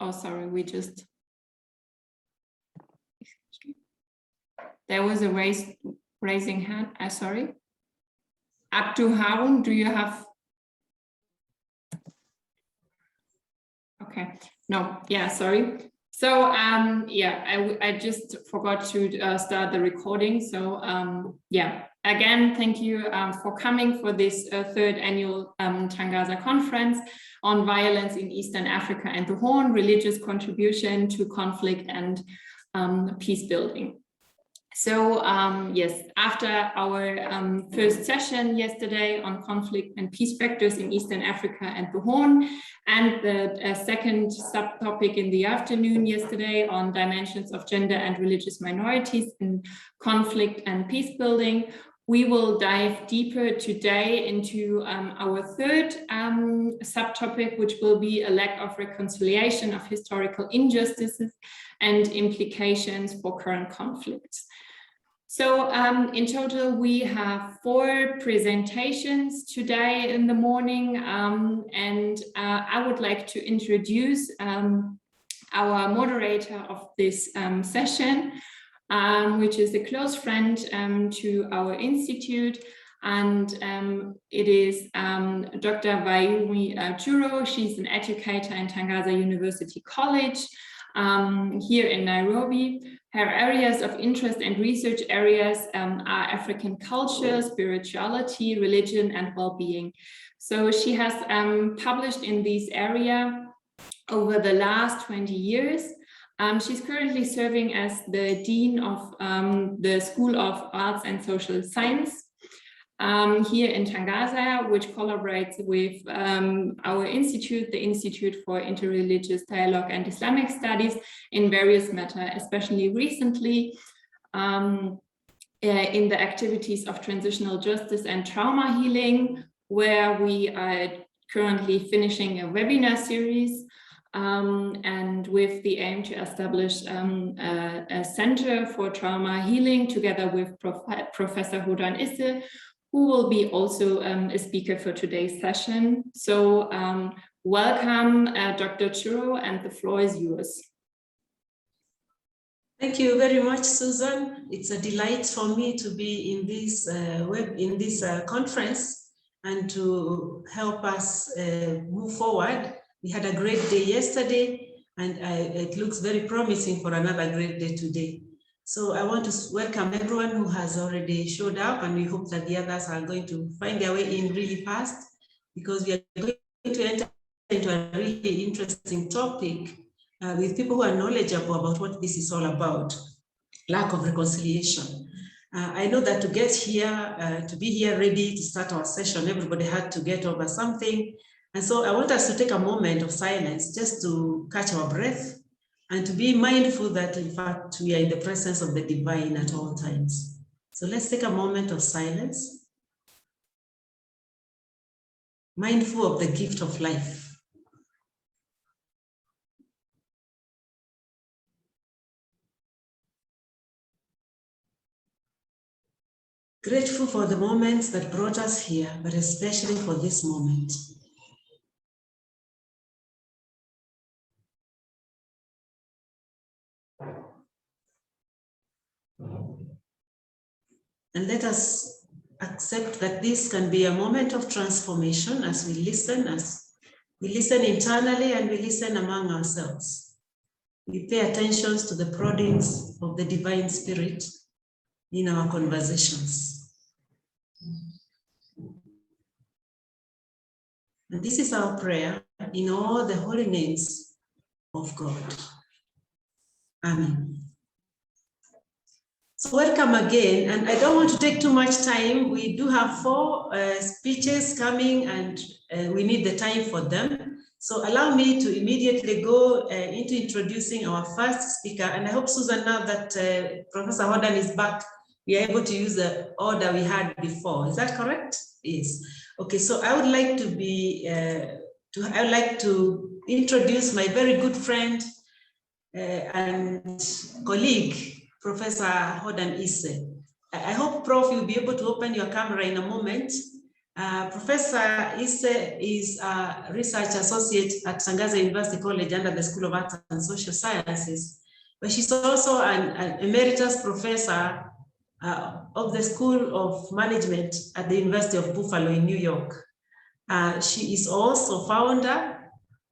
oh, sorry, there was a raising hand. Sorry. Abdu Harun, do you have? Okay, no, yeah, sorry. So yeah, I just forgot to start the recording. So yeah, again, thank you for coming for this third annual Tangaza conference on violence in Eastern Africa and the Horn, religious contribution to conflict and peace building. So yes, after our first session yesterday on conflict and peace factors in Eastern Africa and the Horn, and the second subtopic in the afternoon yesterday on dimensions of gender and religious minorities in conflict and peace building, we will dive deeper today into our third subtopic, which will be a lack of reconciliation of historical injustices and implications for current conflicts. So in total, we have 4 presentations today in the morning, and I would like to introduce our moderator of this session, which is a close friend to our institute, and it is Dr. Vayumi Churo. She's an educator in Tangaza University College here in Nairobi. Her areas of interest and research areas are African culture, spirituality, religion, and well-being. So she has published in this area over the last 20 years. She's currently serving as the Dean of the School of Arts and Social Science here in Tangaza, which collaborates with our institute, the Institute for Interreligious Dialogue and Islamic Studies, in various matters, especially recently in the activities of transitional justice and trauma healing, where we are currently finishing a webinar series and with the aim to establish a center for trauma healing together with Professor Hodan Isse, who will be also a speaker for today's session. So welcome, Dr. Churo, and the floor is yours. Thank you very much, Susan. It's a delight for me to be in this conference and to help us move forward. We had a great day yesterday, and it looks very promising for another great day today. So I want to welcome everyone who has already showed up, and we hope that the others are going to find their way in really fast, because we are going to enter into a really interesting topic with people who are knowledgeable about what this is all about, lack of reconciliation. I know that to get here, to be here ready to start our session, everybody had to get over something. And so I want us to take a moment of silence just to catch our breath and to be mindful that, in fact, we are in the presence of the divine at all times. So let's take a moment of silence, mindful of the gift of life. Grateful for the moments that brought us here, but especially for this moment. And let us accept that this can be a moment of transformation as we listen internally and we listen among ourselves. We pay attention to the proddings of the divine spirit in our conversations. And this is our prayer in all the holy names of God. Amen. So welcome again, and I don't want to take too much time. We do have 4 speeches coming, and we need the time for them. So allow me to immediately go into introducing our first speaker. And I hope, Susan, now that Professor Hodan is back, we are able to use the order we had before. Is that correct? Yes. Okay, so I would like to introduce my very good friend and colleague, Professor Hodan Isse. I hope, Prof, you'll be able to open your camera in a moment Professor Isse is a research associate at Tangaza University College under the School of Arts and Social Sciences, but she's also an emeritus professor of the School of Management at the University of Buffalo in New York. She is also founder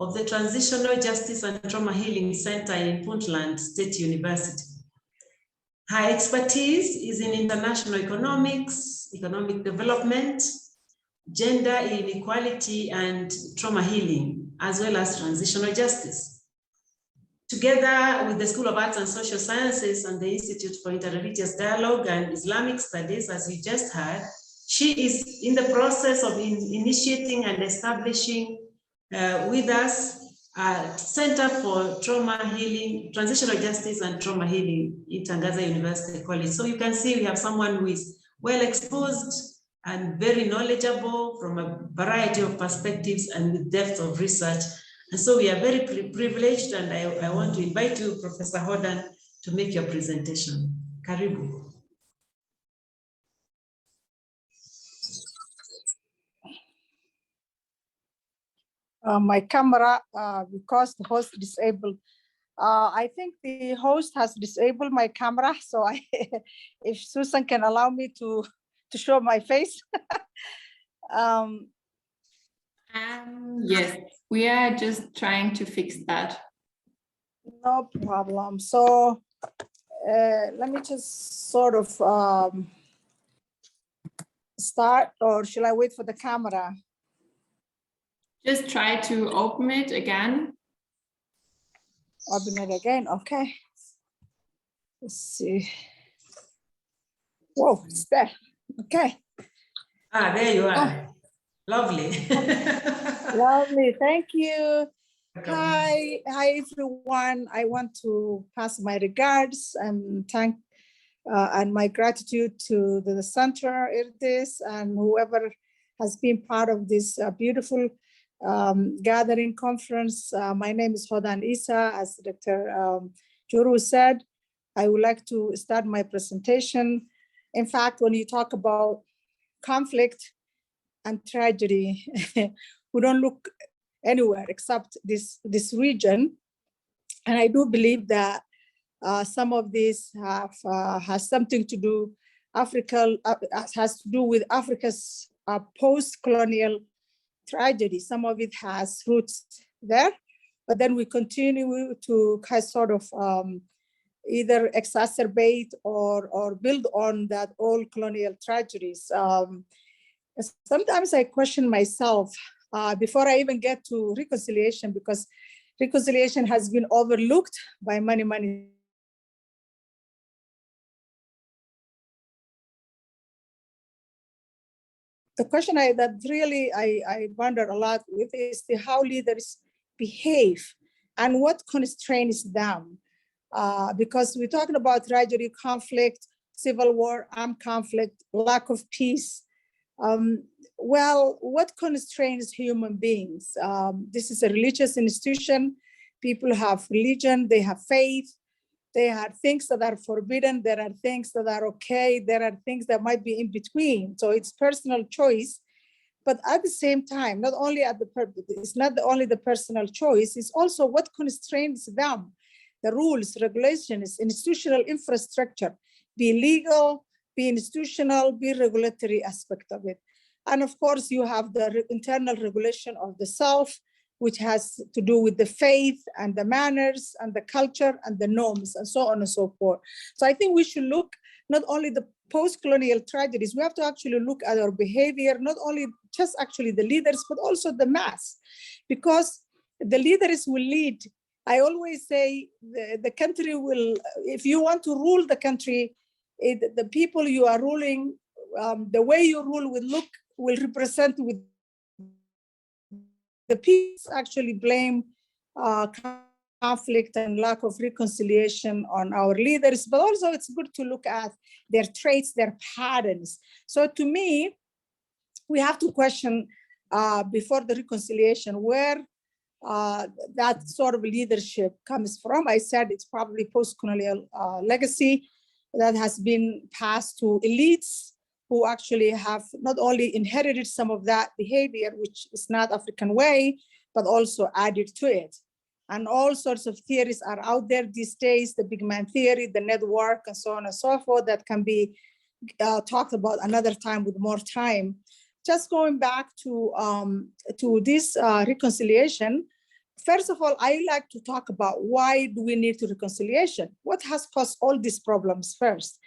of the Transitional Justice and Trauma Healing Center in Puntland State University. Her expertise is in international economics, economic development, gender inequality, and trauma healing, as well as transitional justice. Together with the School of Arts and Social Sciences and the Institute for Interreligious Dialogue and Islamic Studies, as you just heard, she is in the process of initiating and establishing with us a Center for Trauma Healing, Transitional Justice and Trauma Healing in Tangaza University College. So you can see we have someone who is well exposed and very knowledgeable from a variety of perspectives and with depth of research. And so we are very privileged, and I want to invite you, Professor Hodan, to make your presentation. Karibu. My camera, because the host disabled. I think the host has disabled my camera, so if Susan can allow me to show my face. Yes, we are just trying to fix that. No problem. So let me just sort of start, or should I wait for the camera? Just try to open it again. Open it again, okay. Let's see. Whoa, it's there, okay. Ah, there you are. Lovely. Lovely, thank you. Hi everyone. I want to pass my regards and thank and my gratitude to the center, IRDIS, and whoever has been part of this beautiful gathering conference. My name is Hodan Issa, as Dr. Juru said. I would like to start my presentation. In fact, when you talk about conflict and tragedy, we don't look anywhere except this region. And I do believe that some of this has something to do, has to do with Africa's post-colonial tragedy. Some of it has roots there, but then we continue to kind of sort of either exacerbate or build on that old colonial tragedies. Sometimes I question myself before I even get to reconciliation, because reconciliation has been overlooked by many. The question that really I wonder a lot with is how leaders behave and what constrains them. Because we're talking about tragedy, conflict, civil war, armed conflict, lack of peace. Well, what constrains human beings? This is a religious institution. People have religion, they have faith. There are things that are forbidden. There are things that are okay. There are things that might be in between. So it's personal choice. But at the same time, it's not only the personal choice, it's also what constrains them. The rules, regulations, institutional infrastructure, be legal, be institutional, be regulatory aspect of it. And of course, you have the internal regulation of the self, which has to do with the faith and the manners and the culture and the norms and so on and so forth. So I think we should look not only the post-colonial tragedies, we have to actually look at our behavior, not only just actually the leaders, but also the mass, because the leaders will lead. I always say the country will, if you want to rule the country, the people you are ruling, the way you rule will represent with the peace. Actually blame conflict and lack of reconciliation on our leaders, but also it's good to look at their traits, their patterns. So to me, we have to question before the reconciliation where that sort of leadership comes from. I said it's probably post-colonial legacy that has been passed to elites who actually have not only inherited some of that behavior, which is not African way, but also added to it. And all sorts of theories are out there these days, the big man theory, the network, and so on and so forth, that can be talked about another time with more time. Just going back to this reconciliation, first of all, I like to talk about why do we need to reconciliation? What has caused all these problems first?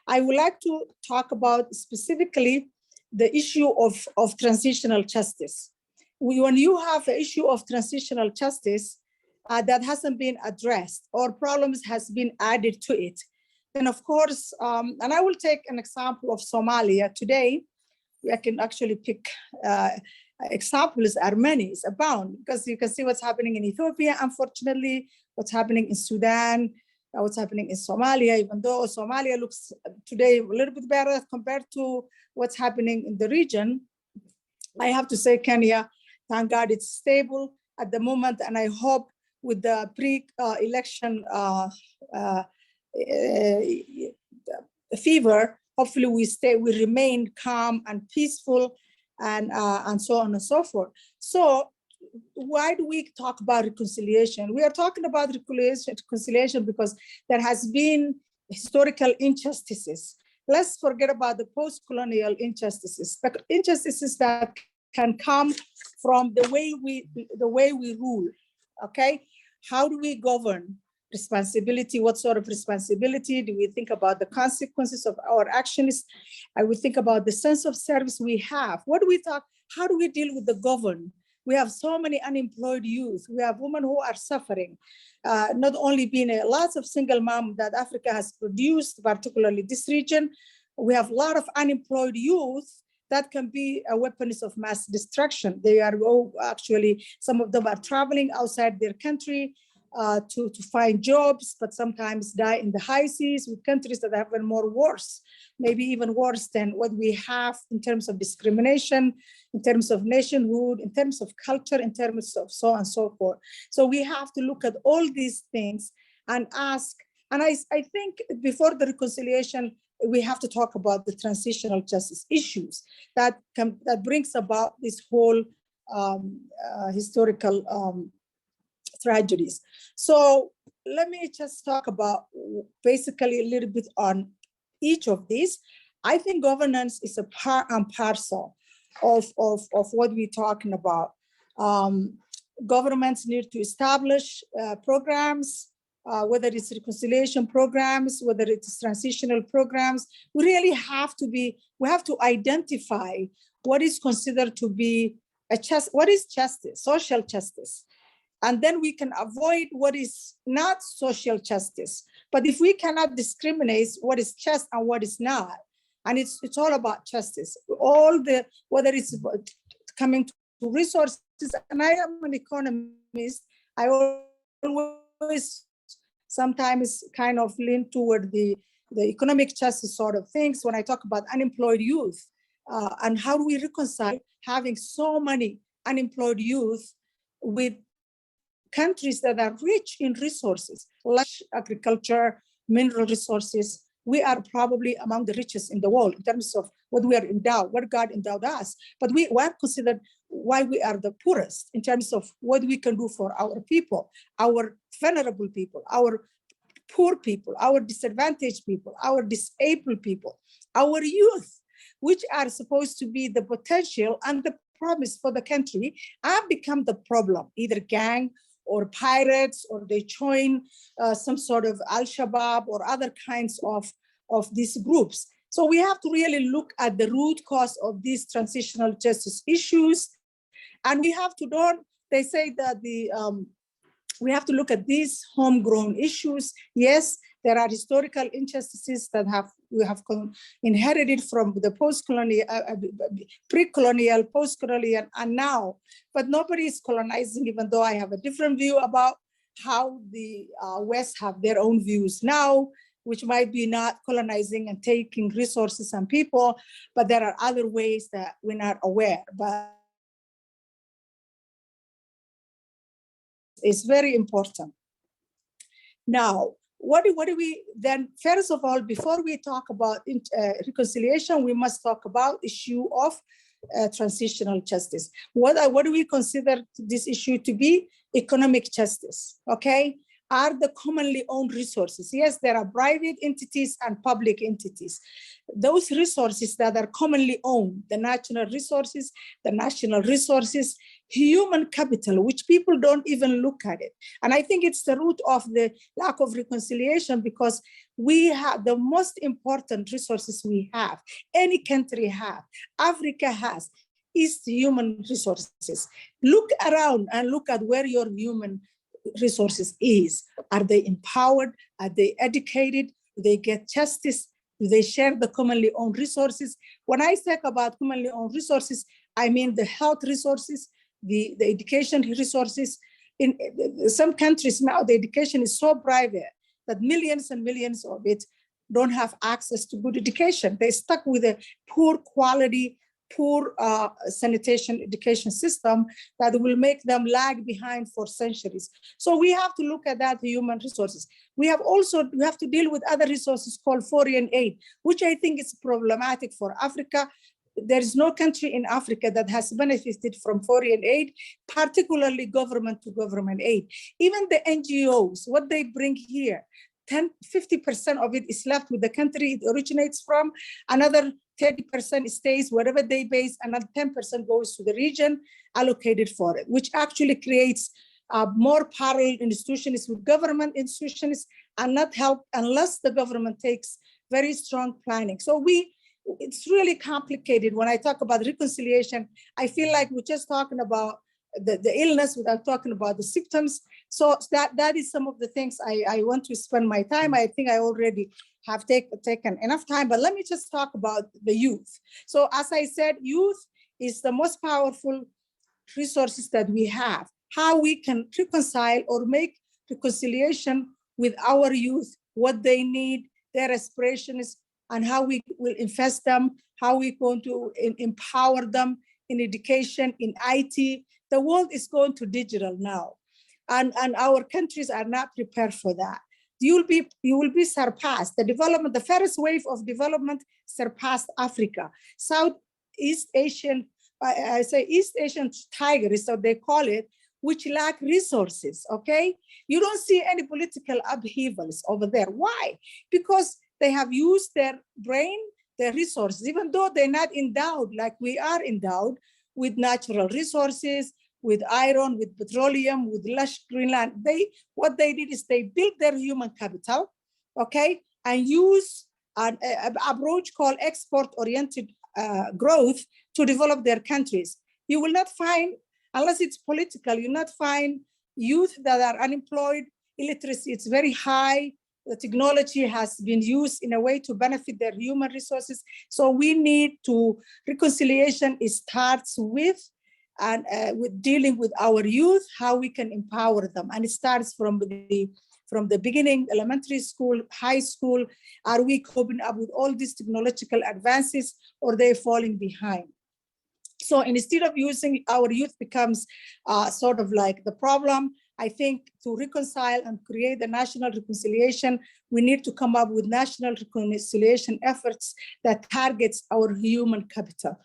I would like to talk about specifically the issue of transitional justice. When you have an issue of transitional justice that hasn't been addressed or problems has been added to it, then of course, and I will take an example of Somalia today. I can actually pick examples are many, it's abound, because you can see what's happening in Ethiopia, unfortunately, what's happening in Sudan, what's happening in Somalia, even though Somalia looks today a little bit better compared to what's happening in the region. I have to say Kenya, thank God it's stable at the moment, and I hope with the pre-election fever, hopefully we remain calm and peaceful, and so on and so forth. So why do we talk about reconciliation? We are talking about reconciliation because there has been historical injustices. Let's forget about the post-colonial injustices, but injustices that can come from the way we rule. Okay, how do we govern? Responsibility, what sort of responsibility? Do we think about the consequences of our actions? I would think about the sense of service we have. What do we talk? How do we deal with the governed? We have so many unemployed youth. We have women who are suffering. Not only being lots of single mom that Africa has produced, particularly this region, we have a lot of unemployed youth that can be weapons of mass destruction. They are actually, some of them are traveling outside their country to find jobs, but sometimes die in the high seas with countries that have been more worse, maybe even worse than what we have in terms of discrimination, in terms of nationhood, in terms of culture, in terms of so on and so forth. So we have to look at all these things and ask, and I think before the reconciliation, we have to talk about the transitional justice issues that brings about this whole historical tragedies. So let me just talk about basically a little bit on each of these. I think governance is a part and parcel of what we're talking about. Governments need to establish programs, whether it's reconciliation programs, whether it's transitional programs. We have to identify what is considered to be what is justice, social justice. And then we can avoid what is not social justice. But if we cannot discriminate what is just and what is not, and it's all about justice, whether it's coming to resources, and I am an economist, I always sometimes kind of lean toward the economic justice sort of things when I talk about unemployed youth, and how do we reconcile having so many unemployed youth with countries that are rich in resources, like agriculture, mineral resources. We are probably among the richest in the world in terms of what we are endowed, what God endowed us. But we are considered why we are the poorest in terms of what we can do for our people, our vulnerable people, our poor people, our disadvantaged people, our disabled people, our youth, which are supposed to be the potential and the promise for the country, have become the problem, either gang or pirates, or they join some sort of Al-Shabaab or other kinds of these groups. So we have to really look at the root cause of these transitional justice issues. And we have to they say that we have to look at these homegrown issues. Yes, there are historical injustices that we have inherited from the post-colonial, pre-colonial, post-colonial, and now. But nobody is colonizing, even though I have a different view about how the West have their own views now, which might be not colonizing and taking resources and people, but there are other ways that we're not aware. But it's very important. Now, what do we then, first of all, before we talk about reconciliation, we must talk about issue of transitional justice. What do we consider this issue to be? Economic justice, okay? Are the commonly owned resources. Yes, there are private entities and public entities. Those resources that are commonly owned, the national resources, human capital, which people don't even look at it. And I think it's the root of the lack of reconciliation, because we have the most important resources we have, any country have, Africa has, is human resources. Look around and look at where your human resources is. Are they empowered? Are they educated? Do they get justice? Do they share the commonly owned resources? When I talk about commonly owned resources, I mean the health resources, the education resources. In some countries now, the education is so private that millions and millions of it don't have access to good education. They're stuck with a poor quality, poor sanitation education system that will make them lag behind for centuries. So we have to look at that human resources. We have to deal with other resources called foreign aid, which I think is problematic for Africa. There is no country in Africa that has benefited from foreign aid, particularly government to government aid. Even the NGOs, what they bring here, 50% of it is left with the country it originates from. Another 30% stays wherever they base, another 10% goes to the region allocated for it, which actually creates more parallel institutions with government institutions and not help unless the government takes very strong planning. So it's really complicated. When I talk about reconciliation, I feel like we're just talking about the illness without talking about the symptoms. So that is some of the things I want to spend my time. I think I already have taken enough time, but let me just talk about the youth. So as I said, youth is the most powerful resources that we have. How we can reconcile or make reconciliation with our youth, what they need, their aspirations, and how we will invest them, how we're going to empower them in education, in IT. The world is going to digital now, and our countries are not prepared for that. You will be surpassed. The first wave of development surpassed Africa. Southeast Asian, I say East Asian tiger is what they call it, which lack resources, okay? You don't see any political upheavals over there. Why? Because they have used their brain, their resources, even though they're not endowed like we are endowed with natural resources, with iron, with petroleum, with lush greenland. What they did is they built their human capital, okay, and use an approach called export-oriented growth to develop their countries. You will not find, unless it's political, you'll not find youth that are unemployed. Illiteracy is very high. The technology has been used in a way to benefit their human resources. So we need to, reconciliation, it starts with dealing with our youth, how we can empower them. And it starts from the beginning, elementary school, high school. Are we coping up with all these technological advances, or they're falling behind? So instead of using our youth becomes sort of like the problem, I think to reconcile and create the national reconciliation, we need to come up with national reconciliation efforts that targets our human capital.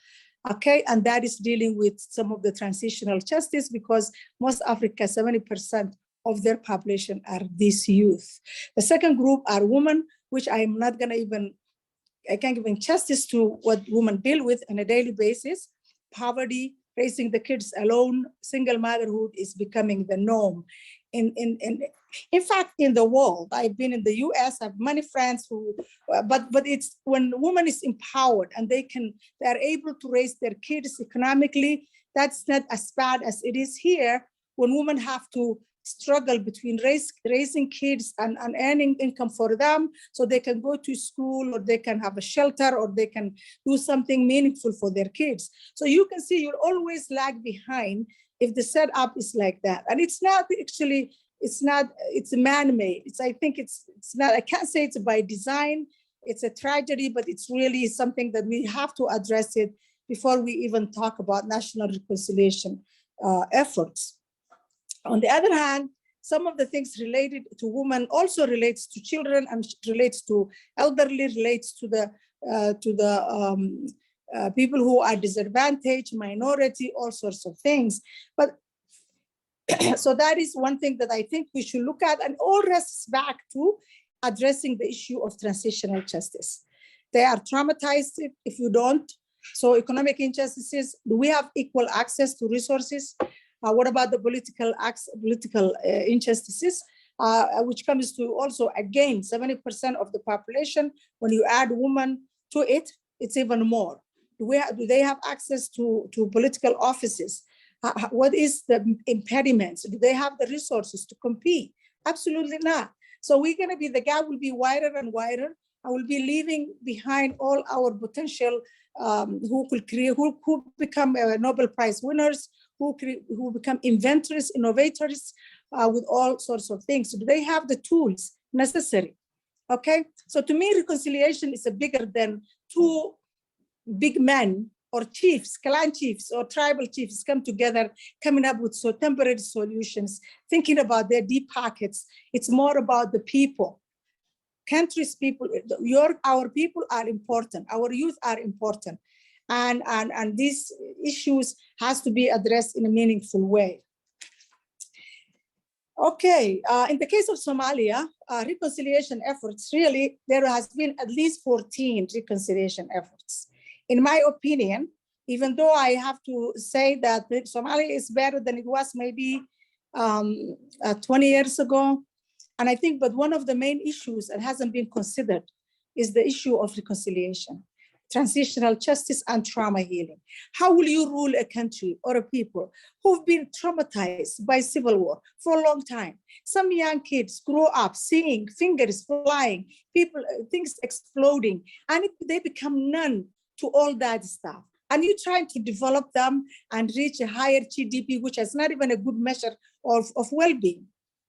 Okay, and that is dealing with some of the transitional justice, because most Africa, 70% of their population are these youth. The second group are women, which I'm not gonna I can't give justice to what women deal with on a daily basis. Poverty, raising the kids alone, single motherhood is becoming the norm. In fact, in the world, I've been in the US, I have many friends who, but it's when woman is empowered and they're able to raise their kids economically, that's not as bad as it is here when women have to struggle between raising kids and earning income for them so they can go to school, or they can have a shelter, or they can do something meaningful for their kids. So you can see you'll always lag behind if the setup is like that. And it's not actually, it's man-made. I think it's not, I can't say it's by design, it's a tragedy, but it's really something that we have to address it before we even talk about national reconciliation efforts. On the other hand, some of the things related to women also relates to children and relates to elderly, relates to the people who are disadvantaged, minority, all sorts of things. But so that is one thing that I think we should look at, and all rests back to addressing the issue of transitional justice. They are traumatized if you don't. So economic injustices, do we have equal access to resources? What about the political injustices, which comes to also, again, 70% of the population. When you add women to it, it's even more. Do they have access to political offices? What is the impediments? Do they have the resources to compete? Absolutely not. So the gap will be wider and wider. I will be leaving behind all our potential who become Nobel Prize winners, who become inventors, innovators with all sorts of things. So do they have the tools necessary? Okay, so to me, reconciliation is bigger than two big men or chiefs, clan chiefs or tribal chiefs come together, coming up with temporary solutions, thinking about their deep pockets. It's more about the people. Countries, people, our people are important. Our youth are important. And these issues has to be addressed in a meaningful way. Okay, in the case of Somalia, reconciliation efforts, really, there has been at least 14 reconciliation efforts. In my opinion, even though I have to say that Somalia is better than it was maybe 20 years ago, and I think, but one of the main issues that hasn't been considered is the issue of reconciliation, transitional justice and trauma healing. How will you rule a country or a people who've been traumatized by civil war for a long time? Some young kids grow up seeing fingers flying, things exploding, and they become numb to all that stuff. And you're trying to develop them and reach a higher GDP, which is not even a good measure of well-being,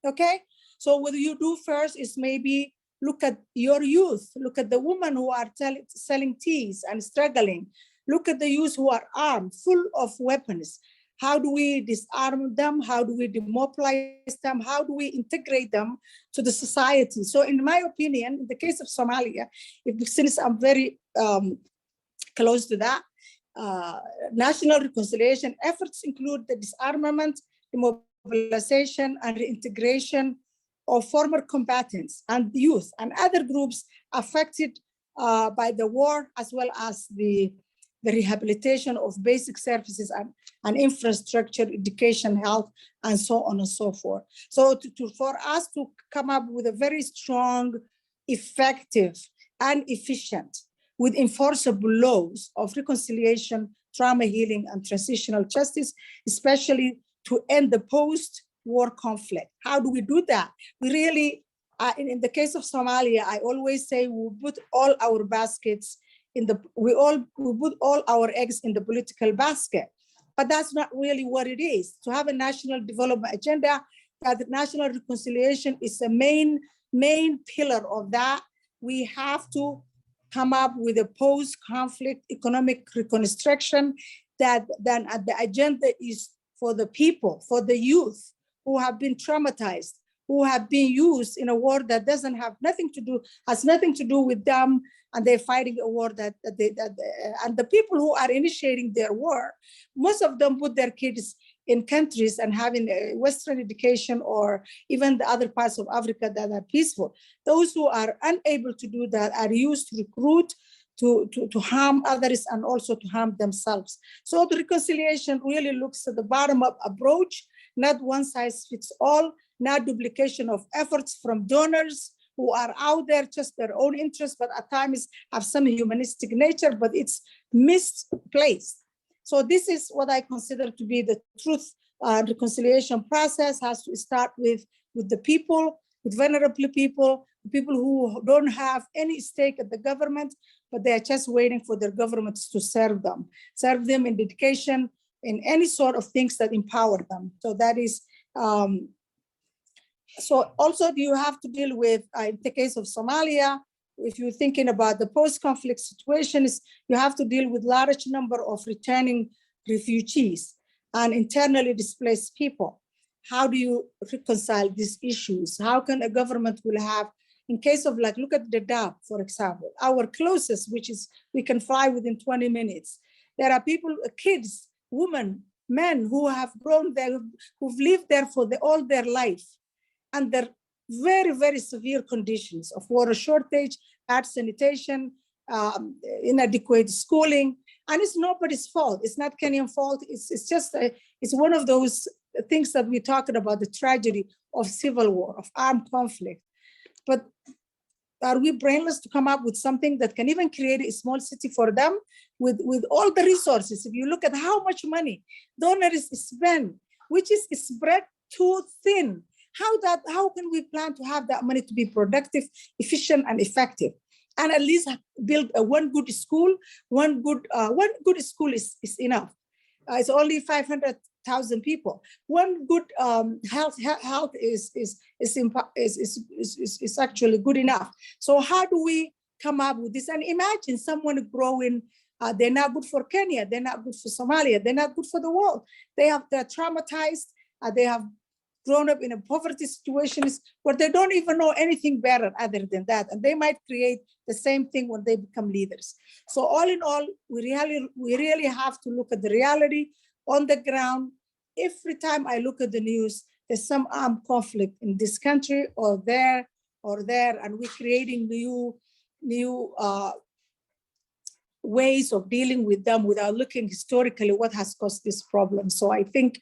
okay? So what you do first is maybe look at your youth, look at the women who are selling teas and struggling, look at the youth who are armed, full of weapons. How do we disarm them? How do we demobilize them? How do we integrate them to the society? So in my opinion, in the case of Somalia, since I'm very close to that, national reconciliation efforts include the disarmament, demobilization, and reintegration of former combatants and youth and other groups affected by the war, as well as the rehabilitation of basic services and infrastructure, education, health, and so on and so forth. So for us to come up with a very strong, effective, and efficient, with enforceable laws of reconciliation, trauma healing, and transitional justice, especially to end the post-war conflict. How do we do that? We really, in the case of Somalia, I always say we put all our baskets we put all our eggs in the political basket. But that's not really what it is. To have a national development agenda, that national reconciliation is a main pillar of that. We have to come up with a post-conflict economic reconstruction that then the agenda is for the people, for the youth who have been traumatized, who have been used in a war that has nothing to do with them, and they're fighting a war and the people who are initiating their war, most of them put their kids in countries and having a Western education, or even the other parts of Africa that are peaceful. Those who are unable to do that are used to recruit, to harm others and also to harm themselves. So the reconciliation really looks at the bottom-up approach, not one size fits all, not duplication of efforts from donors who are out there just their own interests, but at times have some humanistic nature, but it's misplaced. So this is what I consider to be the truth. Reconciliation process has to start with the people, with vulnerable people who don't have any stake at the government, but they are just waiting for their governments to serve them in education, in any sort of things that empower them. So that is, so also you have to deal with, in the case of Somalia, if you're thinking about the post-conflict situations, you have to deal with large number of returning refugees and internally displaced people. how do you reconcile these issues? How can a government will have, in case of like, look at the Dadaab, for example, our closest, which is we can fly within 20 minutes. There are people, kids, women, men who have grown there, who've lived there for all their life, under very, very severe conditions of water shortage, bad sanitation, inadequate schooling, and it's nobody's fault. It's not Kenyan fault. It's just it's one of those things that we're talking about, the tragedy of civil war, of armed conflict. But are we brainless to come up with something that can even create a small city for them with all the resources? If you look at how much money donors spend, which is spread too thin, how can we plan to have that money to be productive, efficient, and effective? And at least build one good school. One good school is enough. It's only 500,000 people. One good health is actually good enough. So how do we come up with this? And imagine someone growing. They're not good for Kenya. They're not good for Somalia. They're not good for the world. They're traumatized. They have grown up in a poverty situations where they don't even know anything better other than that. And they might create the same thing when they become leaders. So all in all, we really have to look at the reality on the ground. Every time I look at the news, there's some armed conflict in this country or there, and we're creating new ways of dealing with them without looking historically what has caused this problem. So I think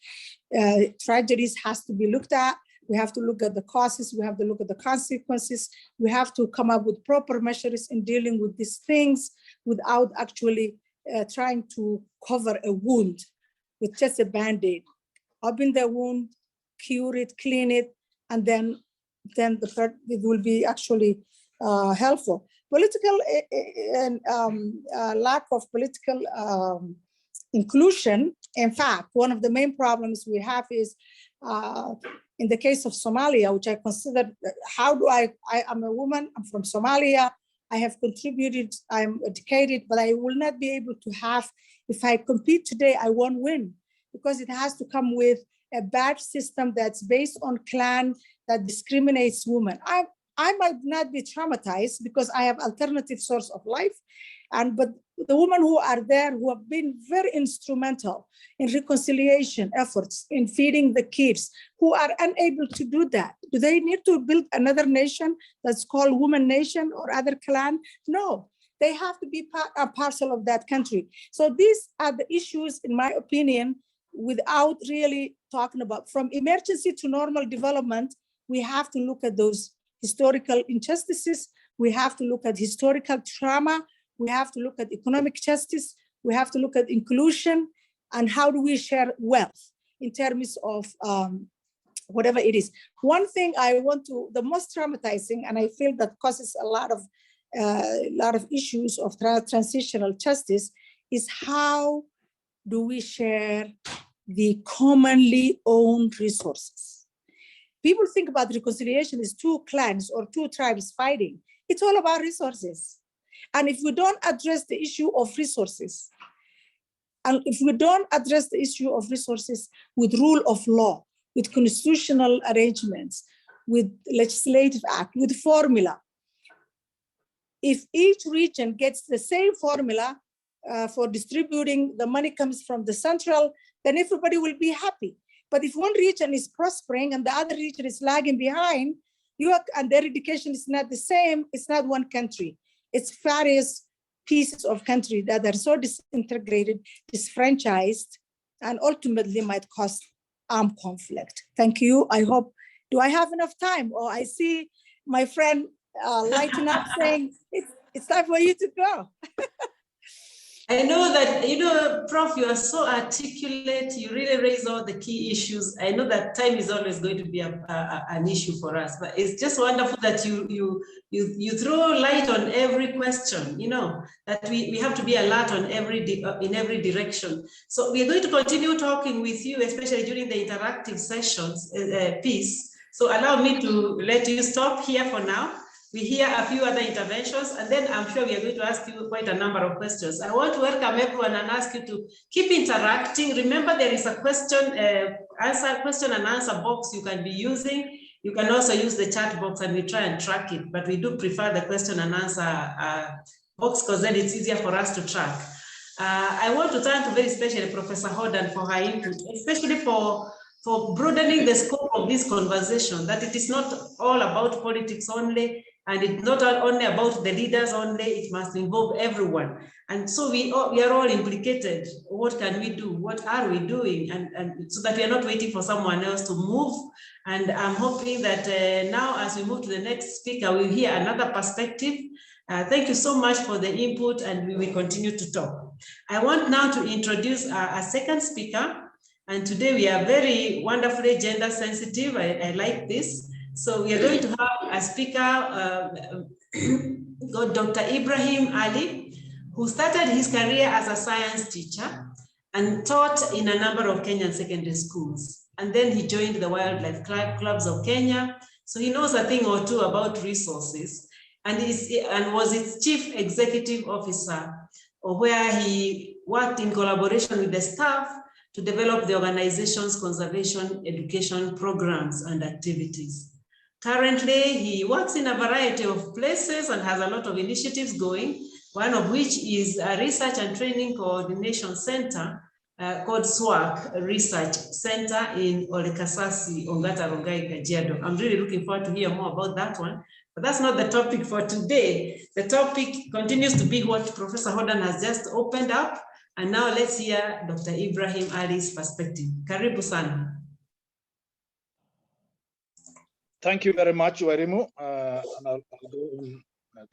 tragedies has to be looked at. We have to look at the causes. We have to look at the consequences. We have to come up with proper measures in dealing with these things without actually trying to cover a wound with just a Band-Aid. Open the wound, cure it, clean it, and then it will be actually helpful. Political and lack of political inclusion. In fact, one of the main problems we have is in the case of Somalia, which I consider, I'm a woman, I'm from Somalia, I have contributed, I'm educated, but I will not be able to have, if I compete today, I won't win, because it has to come with a bad system that's based on clan that discriminates women. I might not be traumatized because I have alternative source of life, but the women who are there who have been very instrumental in reconciliation efforts, in feeding the kids, who are unable to do that. Do they need to build another nation that's called Woman Nation or other clan? No, they have to be a parcel of that country. So these are the issues, in my opinion, without really talking about from emergency to normal development. We have to look at those historical injustices. We have to look at historical trauma. We have to look at economic justice. We have to look at inclusion and how do we share wealth in terms of whatever it is. One thing the most traumatizing, and I feel that causes a lot of issues of transitional justice, is how do we share the commonly owned resources? People think about reconciliation as two clans or two tribes fighting. It's all about resources. And if we don't address the issue of resources, and if we don't address the issue of resources with rule of law, with constitutional arrangements, with legislative act, with formula, if each region gets the same formula for distributing, the money comes from the central, then everybody will be happy. But if one region is prospering and the other region is lagging behind, and their education is not the same, it's not one country. It's various pieces of country that are so disintegrated, disfranchised, and ultimately might cause armed conflict. Thank you. I hope, do I have enough time? Or I see my friend lighting up saying, it's time for you to go. I know that, Prof, you are so articulate. You really raise all the key issues. I know that time is always going to be an issue for us, but it's just wonderful that you throw light on every question, that we have to be alert on in every direction. So we are going to continue talking with you, especially during the interactive sessions piece. So allow me to let you stop here for now. We hear a few other interventions, and then I'm sure we are going to ask you quite a number of questions. I want to welcome everyone and ask you to keep interacting. Remember, there is a question question and answer box you can be using. You can also use the chat box and we try and track it, but we do prefer the question and answer box because then it's easier for us to track. I want to thank very especially Professor Hodan for her input, especially for broadening the scope of this conversation, that it is not all about politics only, and it's not only about the leaders only, it must involve everyone. And so we are all implicated. What can we do? What are we doing? And so that we are not waiting for someone else to move. And I'm hoping that now as we move to the next speaker, we'll hear another perspective. Thank you so much for the input, and we will continue to talk. I want now to introduce a second speaker. And today we are very wonderfully gender sensitive. I like this. So we are going to have a speaker, Dr. Ibrahim Ali, who started his career as a science teacher and taught in a number of Kenyan secondary schools. And then he joined the wildlife clubs of Kenya. So he knows a thing or two about resources, and was its chief executive officer, where he worked in collaboration with the staff to develop the organization's conservation education programs and activities. Currently, he works in a variety of places and has a lot of initiatives going, one of which is a research and training coordination center called SWAC Research Center in Olekasasi, Ongata Rongai, Kajiado. I'm really looking forward to hear more about that one, but that's not the topic for today. The topic continues to be what Professor Hodan has just opened up. And now let's hear Dr. Ibrahim Ali's perspective. Karibu sana. Thank you very much, Wairimu.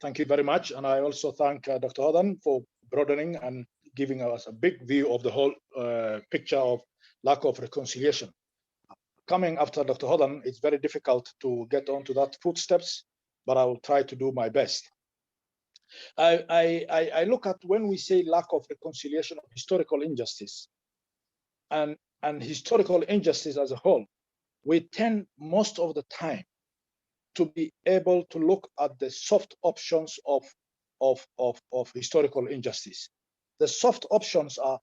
Thank you very much. And I also thank Dr. Hodan for broadening and giving us a big view of the whole picture of lack of reconciliation. Coming after Dr. Hodan, it's very difficult to get onto that footsteps, but I will try to do my best. I look at when we say lack of reconciliation of historical injustice and historical injustice as a whole, we tend most of the time to be able to look at the soft options of historical injustice. The soft options are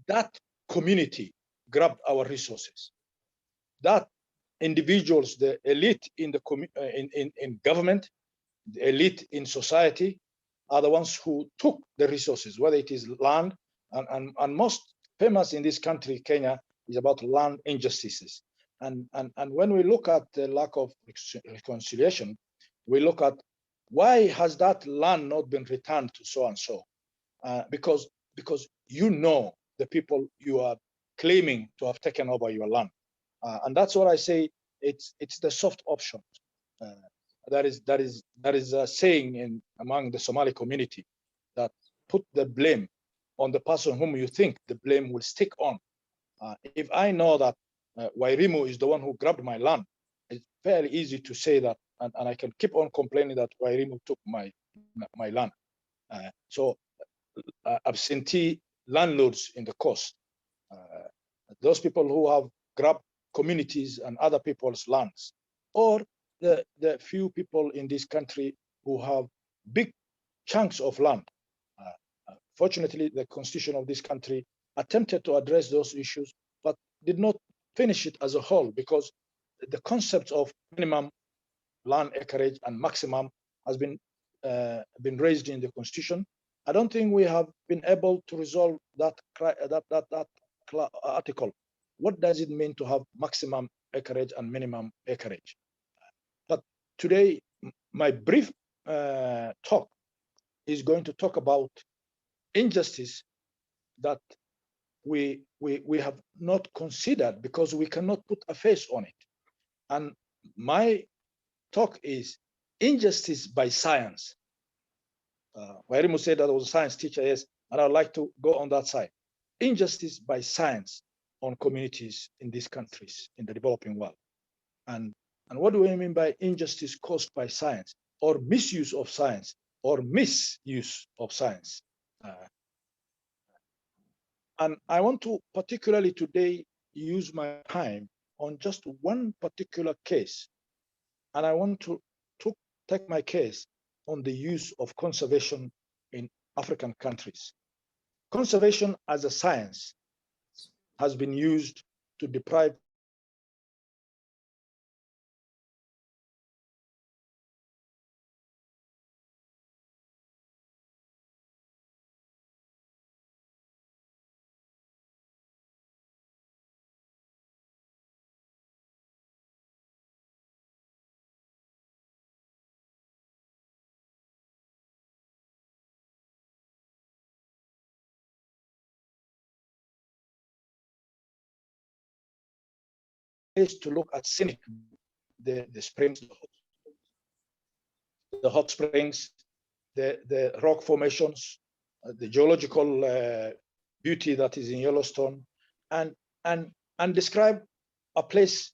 that community grabbed our resources, that individuals, the elite in the in government, the elite in society, are the ones who took the resources, whether it is land, and most famous in this country, Kenya, is about land injustices. And when we look at the lack of reconciliation, we look at why has that land not been returned to so and so? Because you know the people you are claiming to have taken over your land, and that's what I say. It's the soft options. That is a saying among the Somali community that put the blame on the person whom you think the blame will stick on. If I know that Wairimu is the one who grabbed my land, it's fairly easy to say that, and I can keep on complaining that Wairimu took my land. So absentee landlords in the coast, those people who have grabbed communities and other people's lands, or the few people in this country who have big chunks of land. Fortunately, the constitution of this country attempted to address those issues, but did not finish it as a whole, because the concept of minimum land acreage and maximum has been raised in the constitution. I don't think we have been able to resolve that article. What does it mean to have maximum acreage and minimum acreage? But today, my brief talk is going to talk about injustice that we have not considered because we cannot put a face on it. And my talk is injustice by science. Wairimu said that I was a science teacher, yes, and I'd like to go on that side. Injustice by science on communities in these countries, in the developing world. And what do we mean by injustice caused by science, or misuse of science, or misuse of science? And I want to particularly today use my time on just one particular case. And I want to take my case on the use of conservation in African countries. Conservation as a science has been used to deprive place to look at scenic, the springs, the hot springs, the rock formations, the geological beauty that is in Yellowstone, and describe a place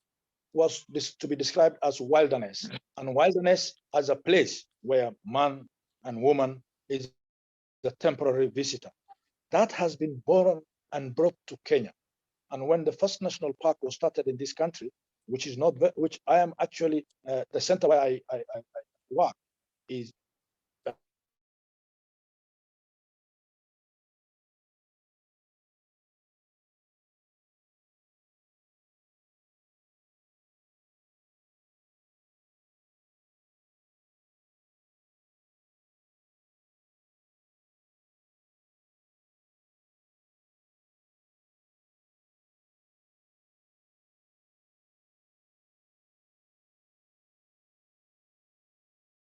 was to be described as wilderness, and wilderness as a place where man and woman is the temporary visitor. That has been born and brought to Kenya. And when the first national park was started in this country, which is not, which I am actually, the center where I work is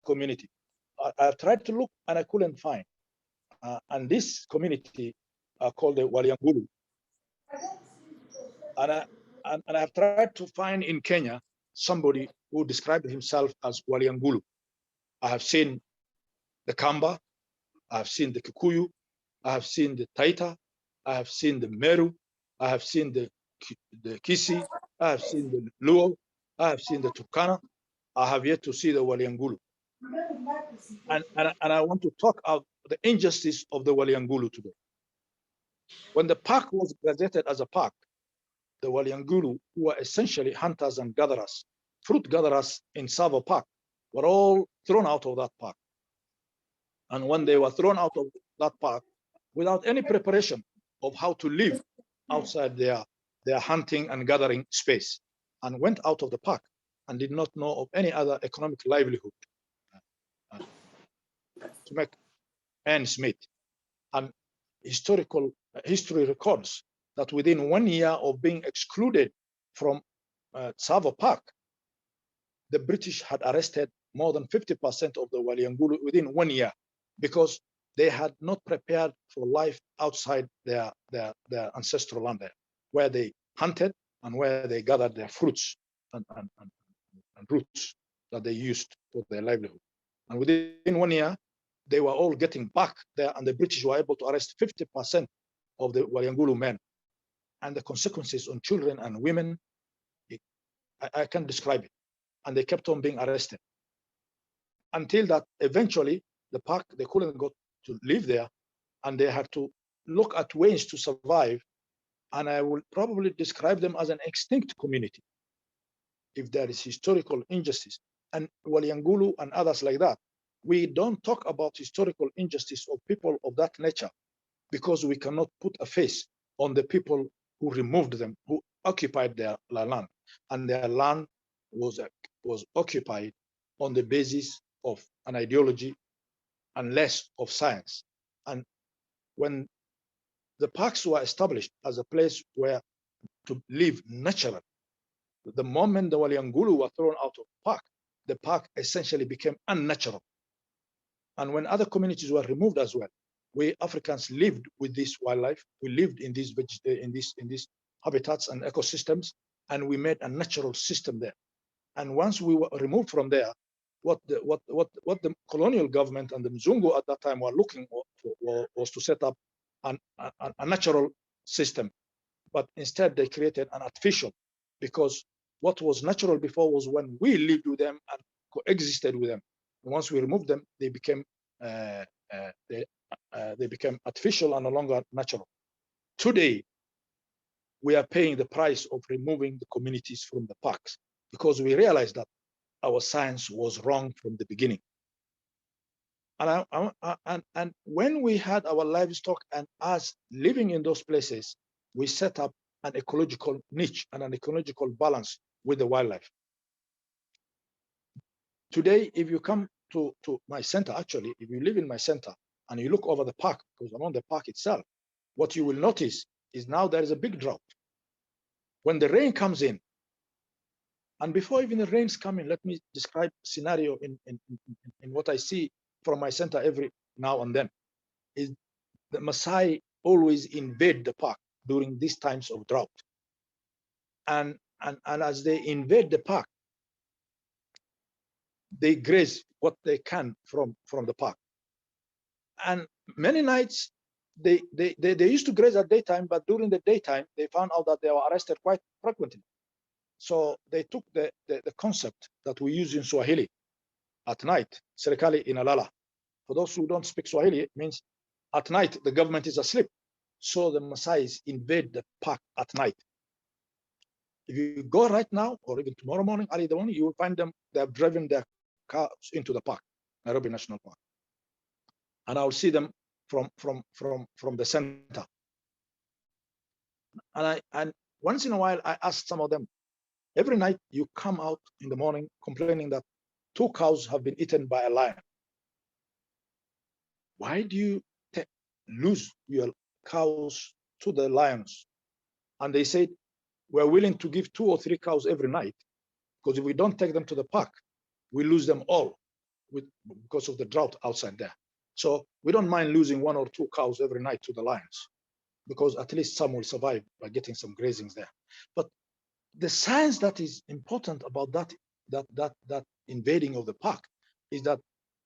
community. I tried to look and I couldn't find. And this community are called the Waliangulu. And I've tried to find in Kenya somebody who described himself as Waliangulu. I have seen the Kamba, I have seen the Kikuyu, I have seen the Taita, I have seen the Meru, I have seen the Kisi, I have seen the Luo, I have seen the Turkana. I have yet to see the Waliangulu. And I want to talk about the injustice of the Waliangulu today. When the park was gazetted as a park, the Waliangulu, who were essentially hunters and gatherers, fruit gatherers in Savo Park, were all thrown out of that park. And when they were thrown out of that park, without any preparation of how to live outside their hunting and gathering space, and went out of the park and did not know of any other economic livelihood to make ends meet. And history records that within 1 year of being excluded from Savo Park, the British had arrested more than 50% of the Waliangulu within 1 year, because they had not prepared for life outside their ancestral land there, where they hunted and where they gathered their fruits and roots that they used for their livelihood. And within 1 year, they were all getting back there, and the British were able to arrest 50% of the Waliangulu men. And the consequences on children and women, I can't describe it. And they kept on being arrested until that eventually the park, they couldn't go to live there, and they had to look at ways to survive. And I will probably describe them as an extinct community if there is historical injustice. And Waliangulu and others like that, we don't talk about historical injustice of people of that nature, because we cannot put a face on the people who removed them, who occupied their land. And their land was occupied on the basis of an ideology and less of science. And when the parks were established as a place where to live naturally, the moment the Waliangulu were thrown out of the park essentially became unnatural. And when other communities were removed as well, we Africans lived with this wildlife. We lived in these habitats and ecosystems, and we made a natural system there. And once we were removed from there, what the colonial government and the Mzungu at that time were looking for was to set up a natural system, but instead they created an artificial, because what was natural before was when we lived with them and coexisted with them. And once we removed them, they became artificial and no longer natural. Today, we are paying the price of removing the communities from the parks, because we realized that our science was wrong from the beginning. And when we had our livestock and us living in those places, we set up an ecological niche and an ecological balance with the wildlife. Today, if you come to my center, actually, if you live in my center and you look over the park, because I'm on the park itself, what you will notice is now there is a big drought. When the rain comes in, and before even the rains come in, let me describe a scenario in what I see from my center every now and then. Is the Maasai always invade the park during these times of drought. And and as they invade the park, they graze what they can from the park. And many nights they used to graze at daytime, but during the daytime they found out that they were arrested quite frequently. So they took the concept that we use in Swahili at night, serikali inalala. For those who don't speak Swahili, it means at night the government is asleep. So the Maasais invade the park at night. If you go right now, or even tomorrow morning, early in the morning, you will find them. They have driven their cars into the park, Nairobi National Park, and I'll see them from the center. And once in a while, I ask some of them. Every night you come out in the morning complaining that 2 cows have been eaten by a lion. Why do you lose your cows to the lions? And they said, we're willing to give 2 or 3 cows every night, because if we don't take them to the park, we lose them all because of the drought outside there. So we don't mind losing 1 or 2 cows every night to the lions, because at least some will survive by getting some grazings there. But the science that is important about that invading of the park is that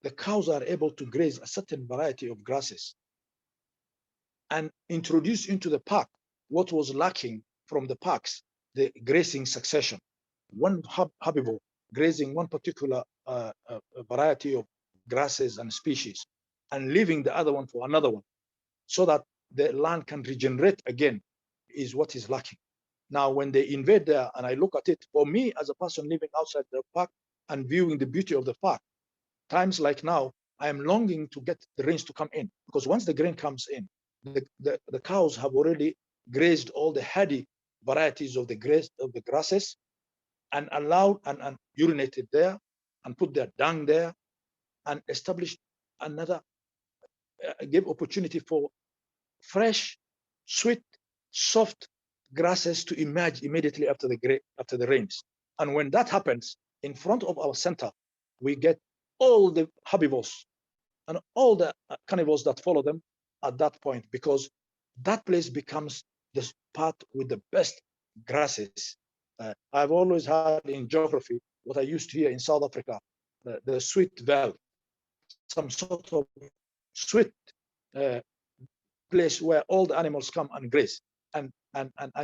the cows are able to graze a certain variety of grasses and introduce into the park what was lacking from the parks, the grazing succession. One herbivore grazing one particular variety of grasses and species and leaving the other one for another one, so that the land can regenerate again, is what is lacking. Now, when they invade there and I look at it, for me as a person living outside the park and viewing the beauty of the park, times like now, I am longing to get the rains to come in, because once the grain comes in, the cows have already grazed all the hardy varieties of the grasses and allowed and urinated there and put their dung there and established another, gave opportunity for fresh, sweet, soft grasses to emerge immediately after the rains. And when that happens, in front of our center, we get all the herbivores and all the carnivores that follow them at that point, because that place becomes the spot with the best grasses. I've always had in geography what I used to hear in South Africa, the sweet veld, some sort of sweet place where all the animals come and graze. And